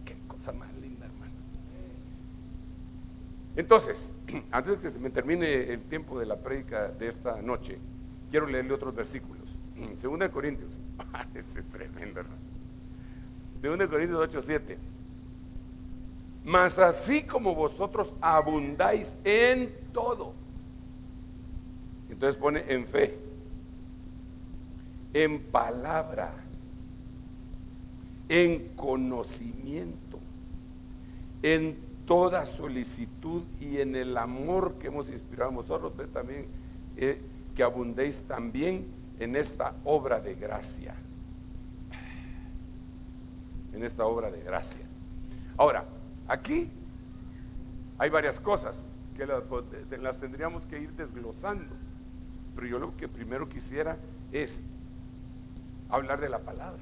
Qué cosa más linda, hermano. Entonces, antes de que se me termine el tiempo de la prédica de esta noche, quiero leerle otros versículos. 2 Corintios, este es tremendo, hermano. 2 Corintios 8:7. Mas así como vosotros abundáis en todo. Entonces pone: en fe, en palabra, en conocimiento, en toda solicitud y en el amor que hemos inspirado a vosotros, pero también que abundéis también en esta obra de gracia. En esta obra de gracia. Ahora, aquí Hay varias cosas que las tendríamos que ir desglosando, pero yo lo que primero quisiera es hablar de la palabra,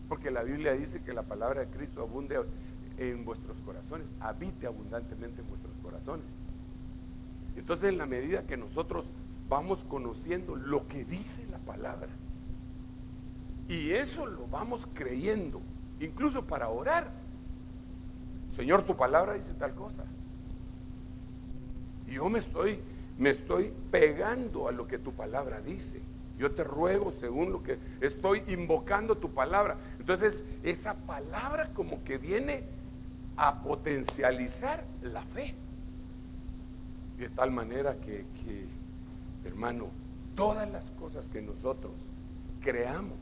porque la Biblia dice que la palabra de Cristo abunde en vuestros corazones, habite abundantemente en vuestros corazones. Entonces, en la medida que nosotros vamos conociendo lo que dice la palabra, y eso lo vamos creyendo, incluso para orar: Señor, tu palabra dice tal cosa, y yo me estoy pegando a lo que tu palabra dice. Yo te ruego según lo que estoy invocando tu palabra. Entonces esa palabra como que viene a potencializar la fe, de tal manera que hermano, todas las cosas que nosotros creamos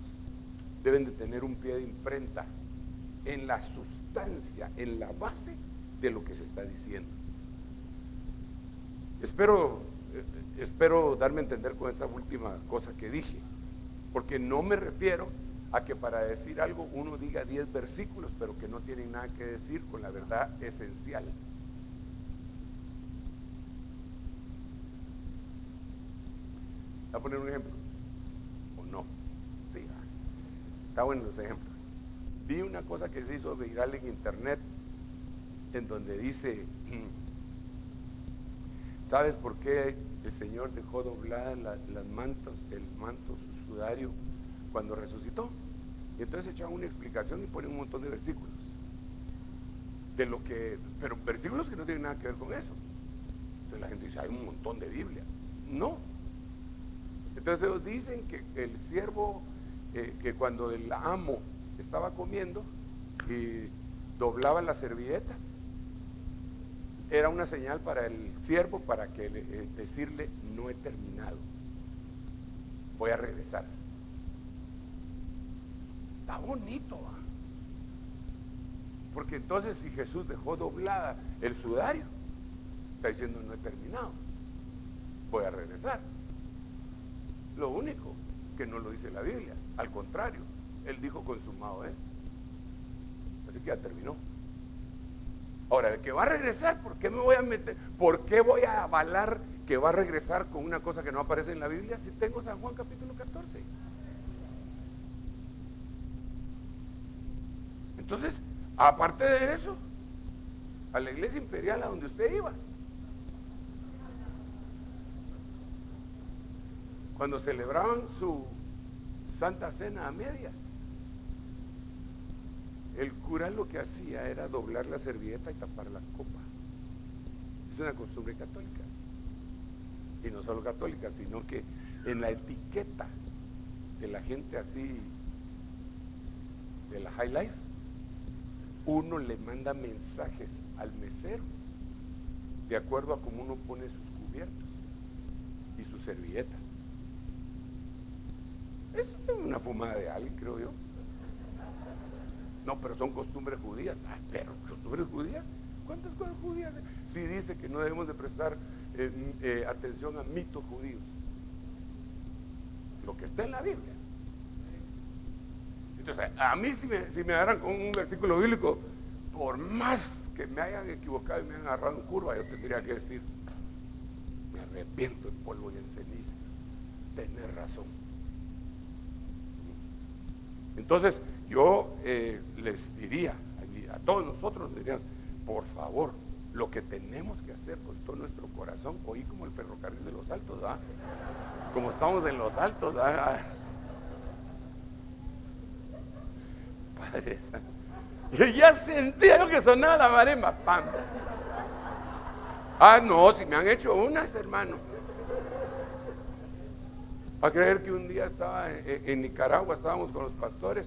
deben de tener un pie de imprenta en la sustancia, en la base de lo que se está diciendo. Espero darme a entender con esta última cosa que dije, porque no me refiero a que para decir algo uno diga 10 versículos, pero que no tienen nada que decir con la verdad esencial. ¿Va a poner un ejemplo? ¿O no? Sí, está bueno los ejemplos. Vi una cosa que se hizo viral en internet, en donde dice: ¿sabes por qué el Señor dejó dobladas el manto sudario cuando resucitó? Y entonces echan una explicación y ponen un montón de versículos, pero versículos que no tienen nada que ver con eso. Entonces la gente dice: hay un montón de Biblia. No. Entonces ellos dicen que el siervo, que cuando el amo estaba comiendo y doblaba la servilleta, era una señal para el siervo, para que decirle: no he terminado, voy a regresar. Está bonito, ¿eh? Porque entonces, si Jesús dejó doblada el sudario, está diciendo: no he terminado, voy a regresar. Lo único que no lo dice la Biblia, al contrario, él dijo: consumado es. Así que ya terminó. Ahora, de que va a regresar, ¿por qué me voy a meter? ¿Por qué voy a avalar que va a regresar con una cosa que no aparece en la Biblia si tengo San Juan capítulo 14? Entonces, aparte de eso, a la iglesia imperial a donde usted iba, cuando celebraban su Santa Cena a medias, el cura lo que hacía era doblar la servilleta y tapar la copa. Es una costumbre católica, y no solo católica, sino que en la etiqueta de la gente así, de la high life, uno le manda mensajes al mesero de acuerdo a cómo uno pone sus cubiertos y su servilleta. Eso es una fumada de alguien, creo yo. No, pero son costumbres judías. Pero costumbres judías, ¿cuántas cosas judías? Sí, dice que no debemos de prestar atención a mitos judíos, lo que está en la Biblia. Entonces, a mí si me agarran con un versículo bíblico, por más que me hayan equivocado y me hayan agarrado en curva, yo tendría que decir: me arrepiento en polvo y en ceniza, tenés razón. Entonces yo les diría a todos nosotros, dirían: por favor, lo que tenemos que hacer con todo nuestro corazón, oí como el ferrocarril de los Altos, ¿verdad? Como estamos en los Altos, ¿verdad? Padre, yo ya sentía yo que sonaba la marimba, ¡pam! No, si me han hecho unas, hermano. Va a creer que un día estaba en Nicaragua, estábamos con los pastores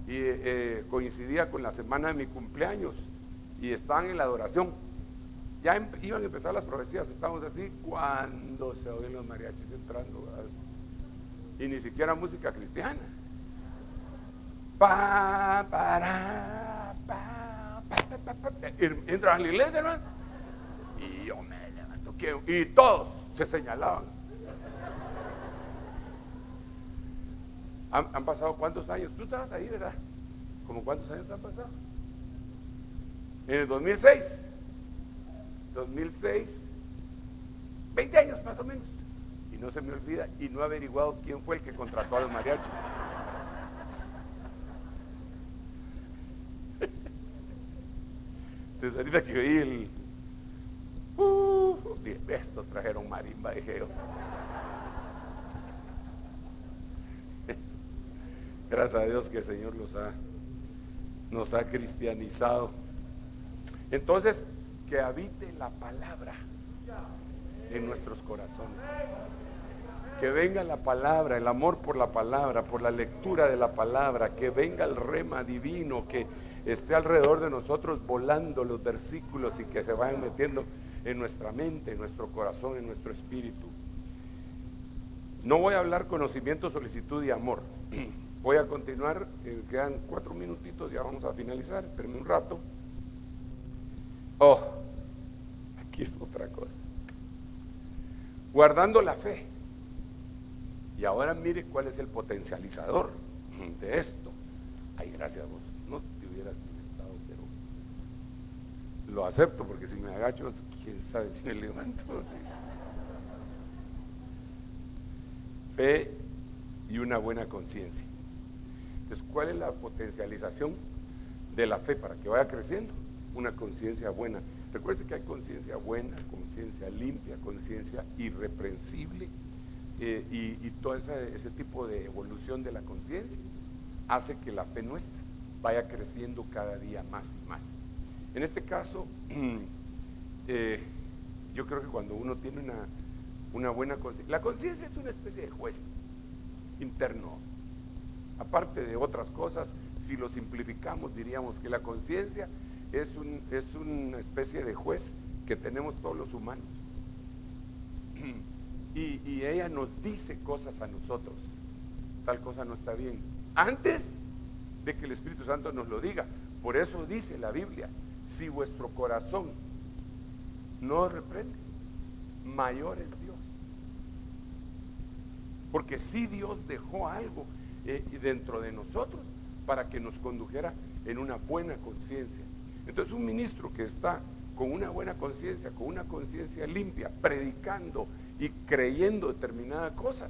y coincidía con la semana de mi cumpleaños y estaban en la adoración. Ya iban a empezar las profecías, estábamos así cuando se oyen los mariachis entrando, ¿verdad? Y ni siquiera música cristiana. Entran a la iglesia, hermano, y yo me levanto, y todos se señalaban. ¿Han pasado cuántos años? Tú estabas ahí, ¿verdad? ¿Cómo cuántos años han pasado? En el 2006. 2006, 20 años más o menos. Y no se me olvida, y no he averiguado quién fue el que contrató a los mariachis. Entonces ahorita que oí estos trajeron marimba, dije yo. Gracias a Dios que el Señor nos ha cristianizado. Entonces, que habite la palabra en nuestros corazones. Que venga la palabra, el amor por la palabra, por la lectura de la palabra, que venga el rema divino, que esté alrededor de nosotros volando los versículos y que se vayan metiendo en nuestra mente, en nuestro corazón, en nuestro espíritu. No voy a hablar conocimiento, solicitud y amor. Voy a continuar, quedan 4 minutitos, ya vamos a finalizar, espérenme un rato. Aquí es otra cosa. Guardando la fe. Y ahora mire cuál es el potencializador de esto. Ay, gracias vos, no te hubieras estado, pero lo acepto, porque si me agacho, quién sabe si me levanto. Fe y una buena conciencia. Entonces, ¿cuál es la potencialización de la fe para que vaya creciendo? Una conciencia buena. Recuerden que hay conciencia buena, conciencia limpia, conciencia irreprensible, y todo ese tipo de evolución de la conciencia hace que la fe nuestra vaya creciendo cada día más y más. En este caso, yo creo que cuando uno tiene una buena conciencia, la conciencia es una especie de juez interno. Aparte de otras cosas, si lo simplificamos, diríamos que la conciencia es una especie de juez que tenemos todos los humanos. Y ella nos dice cosas a nosotros. Tal cosa no está bien, antes de que el Espíritu Santo nos lo diga. Por eso dice la Biblia: si vuestro corazón no os reprende, mayor es Dios. Porque si Dios dejó algo dentro de nosotros para que nos condujera en una buena conciencia. Entonces, un ministro que está con una buena conciencia, con una conciencia limpia, predicando y creyendo determinada cosa,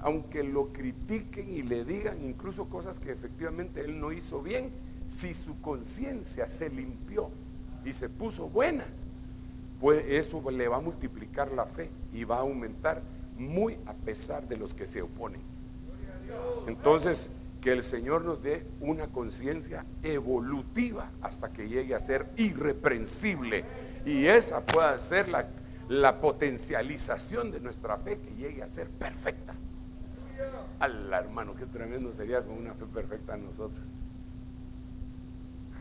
aunque lo critiquen y le digan incluso cosas que efectivamente él no hizo bien, si su conciencia se limpió y se puso buena, pues eso le va a multiplicar la fe y va a aumentar muy a pesar de los que se oponen. Entonces, que el Señor nos dé una conciencia evolutiva hasta que llegue a ser irreprensible, y esa pueda ser la potencialización de nuestra fe, que llegue a ser perfecta. Ala, hermano, qué tremendo sería con una fe perfecta en nosotros.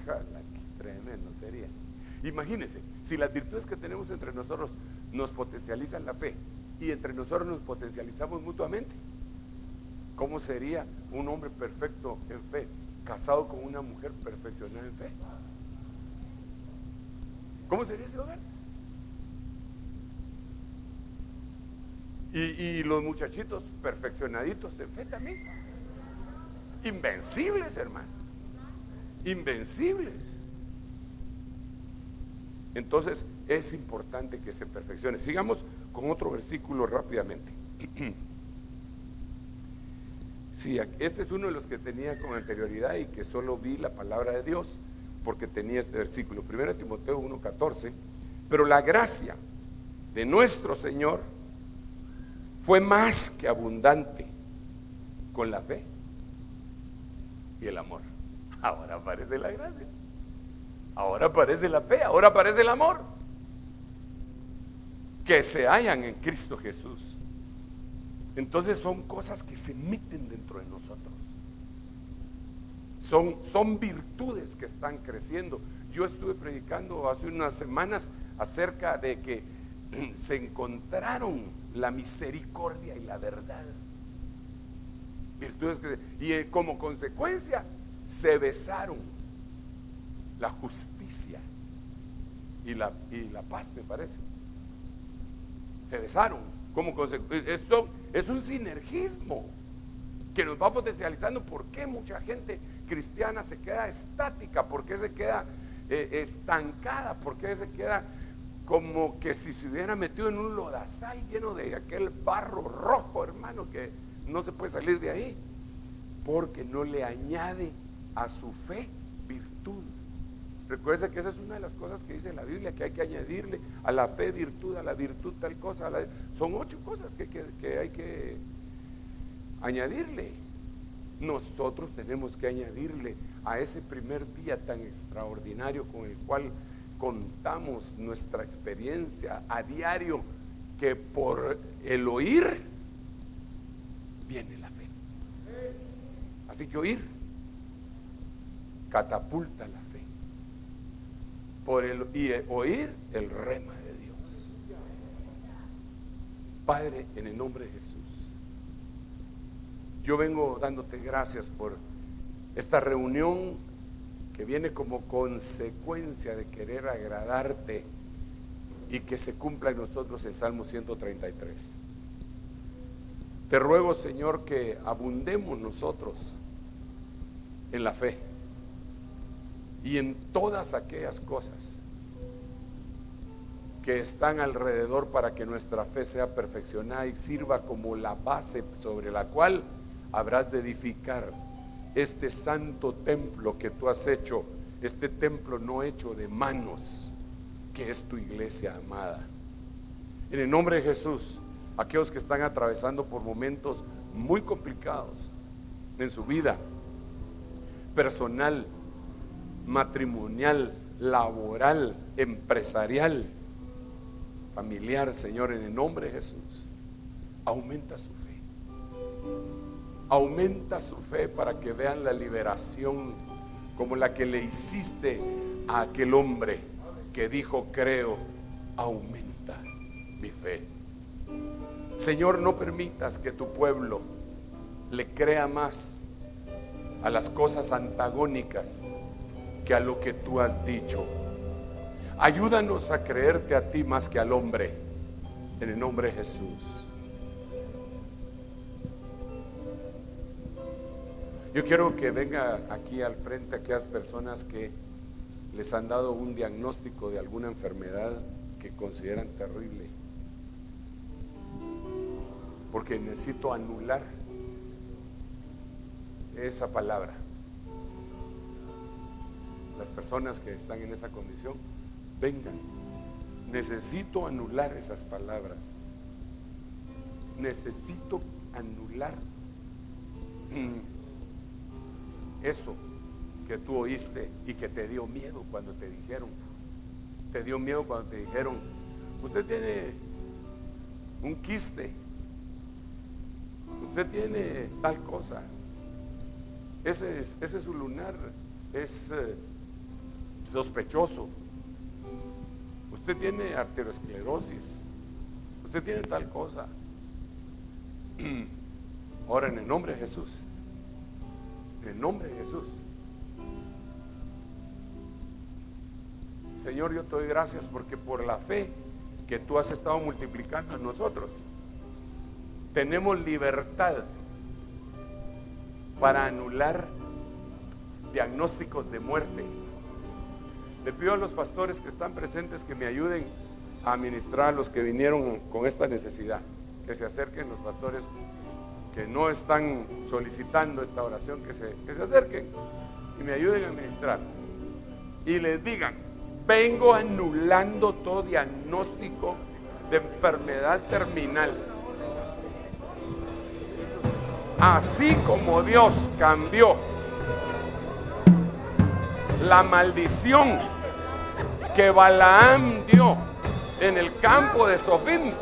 Ala, qué tremendo sería. Imagínense, si las virtudes que tenemos entre nosotros nos potencializan la fe y entre nosotros nos potencializamos mutuamente, ¿cómo sería un hombre perfecto en fe casado con una mujer perfeccionada en fe? ¿Cómo sería ese hogar? Y los muchachitos perfeccionaditos en fe también. Invencibles, hermano. Invencibles. Entonces es importante que se perfeccione. Sigamos con otro versículo rápidamente. Sí, este es uno de los que tenía con anterioridad y que solo vi la palabra de Dios porque tenía este versículo, 1 Timoteo 1:14. Pero la gracia de nuestro Señor fue más que abundante con la fe y el amor. Ahora aparece la gracia, ahora aparece la fe, ahora aparece el amor, que se hallan en Cristo Jesús. Entonces son cosas que se meten dentro de nosotros, son virtudes que están creciendo. Yo estuve predicando hace unas semanas acerca de que se encontraron la misericordia y la verdad, virtudes y como consecuencia se besaron la justicia y la paz, me parece. Se besaron como consecuencia. Esto es un sinergismo que nos va potencializando. ¿Por qué mucha gente cristiana se queda estática? ¿Por qué se queda estancada? ¿Por qué se queda como que si se hubiera metido en un lodazal lleno de aquel barro rojo, hermano, que no se puede salir de ahí, porque no le añade a su fe virtud. Recuerda que esa es una de las cosas que dice la Biblia, que hay que añadirle a la fe virtud, a la virtud tal cosa, son 8 cosas que hay que añadirle. Nosotros tenemos que añadirle a ese primer día tan extraordinario con el cual contamos nuestra experiencia a diario, que por el oír viene la fe. Así que oír catapulta la fe, y oír el rema de Dios. Padre, en el nombre de Jesús, yo vengo dándote gracias por esta reunión que viene como consecuencia de querer agradarte y que se cumpla en nosotros el Salmo 133. Te ruego, Señor, que abundemos nosotros en la fe y en todas aquellas cosas que están alrededor para que nuestra fe sea perfeccionada y sirva como la base sobre la cual habrás de edificar este santo templo que tú has hecho, este templo no hecho de manos, que es tu iglesia amada. En el nombre de Jesús, aquellos que están atravesando por momentos muy complicados en su vida personal, matrimonial, laboral, empresarial, familiar, Señor, en el nombre de Jesús, aumenta su fe. Aumenta su fe para que vean la liberación como la que le hiciste a aquel hombre que dijo: creo. Aumenta mi fe. Señor, no permitas que tu pueblo le crea más a las cosas antagónicas que a lo que tú has dicho. Ayúdanos a creerte a ti más que al hombre, en el nombre de Jesús. Yo quiero que venga aquí al frente aquellas personas que les han dado un diagnóstico de alguna enfermedad que consideran terrible, porque necesito anular esa palabra. Las personas que están en esa condición, vengan. Necesito anular esas palabras. Necesito anular eso que tú oíste y que te dio miedo cuando te dijeron. Te dio miedo cuando te dijeron: usted tiene un quiste, usted tiene tal cosa, ese es su lunar, es sospechoso, usted tiene arteriosclerosis, usted tiene tal cosa. Ahora, en el nombre de Jesús, en el nombre de Jesús, Señor, yo te doy gracias porque por la fe que tú has estado multiplicando en nosotros, tenemos libertad para anular diagnósticos de muerte. Le pido a los pastores que están presentes que me ayuden a administrar a los que vinieron con esta necesidad, que se acerquen. Los pastores que no están solicitando esta oración, que se acerquen y me ayuden a administrar y les digan: vengo anulando todo diagnóstico de enfermedad terminal. Así como Dios cambió la maldición que Balaam dio en el campo de Sofim,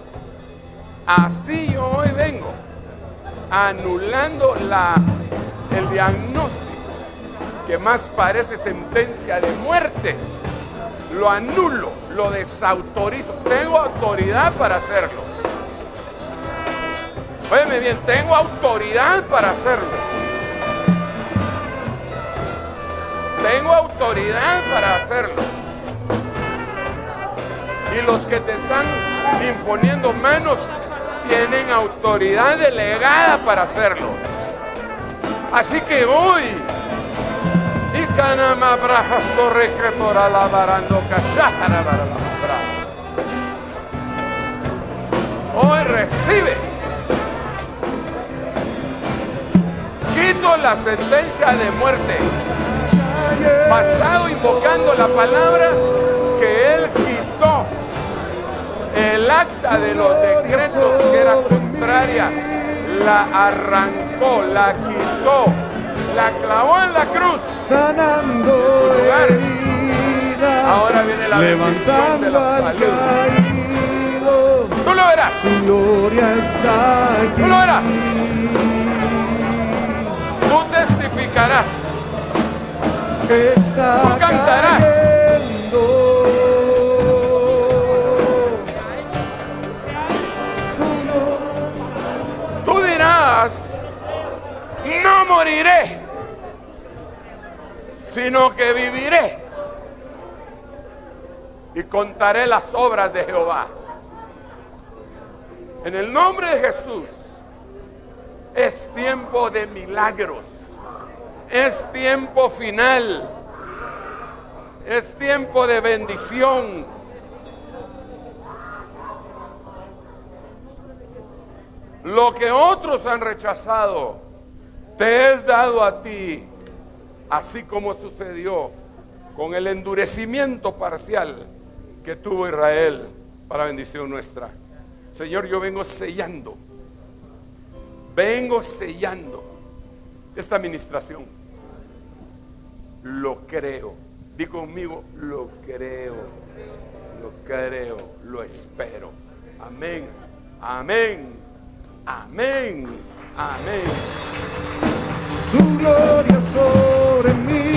así yo hoy vengo anulando el diagnóstico que más parece sentencia de muerte. Lo anulo, lo desautorizo. Tengo autoridad para hacerlo. Óyeme bien, tengo autoridad para hacerlo. Tengo autoridad para hacerlo. Y los que te están imponiendo manos tienen autoridad delegada para hacerlo. Así que hoy, Hoy recibe. Quito la sentencia de muerte, basado invocando la palabra que Él quitó. El acta de los decretos que era contraria, la arrancó, la quitó, la clavó en la cruz, sanando en su lugar. heridas, Ahora viene la bendición de la salud. Caído, Tú lo verás. su gloria está aquí. Tú lo verás. Tú testificarás. Está Tú cantarás. cayendo. Tú dirás, no moriré, sino que viviré y contaré las obras de Jehová. En el nombre de Jesús, es tiempo de milagros, es tiempo final, es tiempo de bendición. Lo que otros han rechazado, te es dado a ti, así como sucedió con el endurecimiento parcial que tuvo Israel para bendición nuestra. Señor, yo vengo sellando esta administración. Lo creo. Di conmigo, lo creo, lo espero. Amén, amén, amén, amén. Su gloria sobre mí,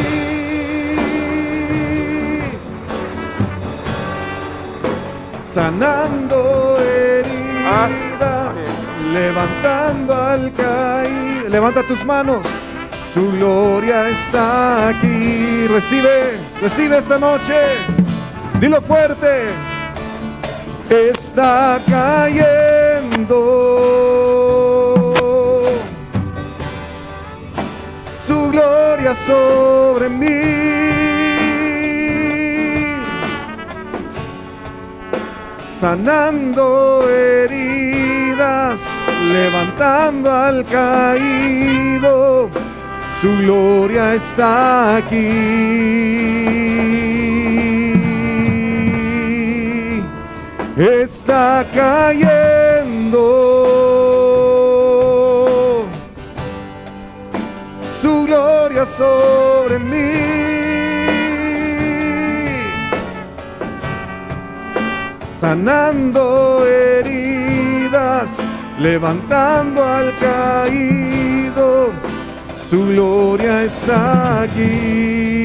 sanando heridas, levantando al caído. Levanta tus manos. Su gloria está aquí. Recibe esta noche. Dilo fuerte. Está cayendo. Su gloria sobre mí, sanando heridas, levantando al caído. Su gloria está aquí. Está cayendo. Su gloria sobre mí, sanando heridas, levantando al caído. Su gloria está aquí.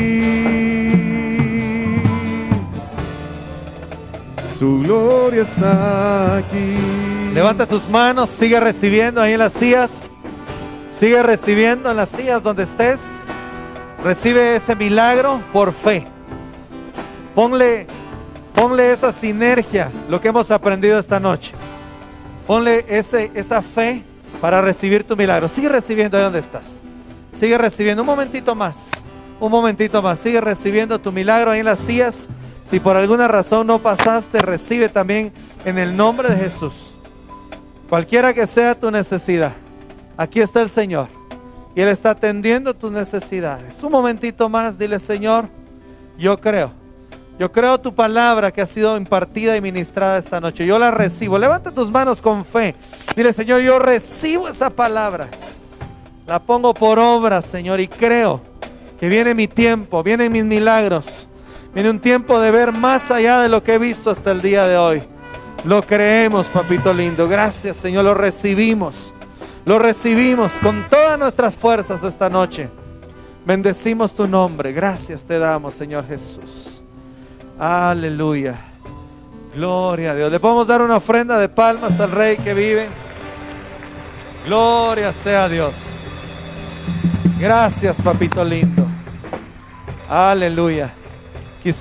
Su gloria está aquí. Levanta tus manos, sigue recibiendo ahí en las sillas. Sigue recibiendo en las sillas donde estés. Recibe ese milagro por fe. Ponle esa sinergia, lo que hemos aprendido esta noche. Ponle esa fe para recibir tu milagro. Sigue recibiendo ahí donde estás. Sigue recibiendo un momentito más. Sigue recibiendo tu milagro ahí en las sillas. Si por alguna razón no pasaste, recibe también en el nombre de Jesús. Cualquiera que sea tu necesidad, aquí está el Señor y Él está atendiendo tus necesidades. Un momentito más, dile: Señor, yo creo tu palabra que ha sido impartida y ministrada esta noche. Yo la recibo. Levanta tus manos con fe. Dile: Señor, yo recibo esa palabra. La pongo por obra, Señor, y creo que viene mi tiempo, vienen mis milagros. Viene un tiempo de ver más allá de lo que he visto hasta el día de hoy. Lo creemos, papito lindo. Gracias, Señor, lo recibimos. Lo recibimos con todas nuestras fuerzas esta noche. Bendecimos tu nombre. Gracias te damos, Señor Jesús. Aleluya. Gloria a Dios. Le podemos dar una ofrenda de palmas al Rey que vive. Gloria sea a Dios. Gracias, papito lindo. Aleluya.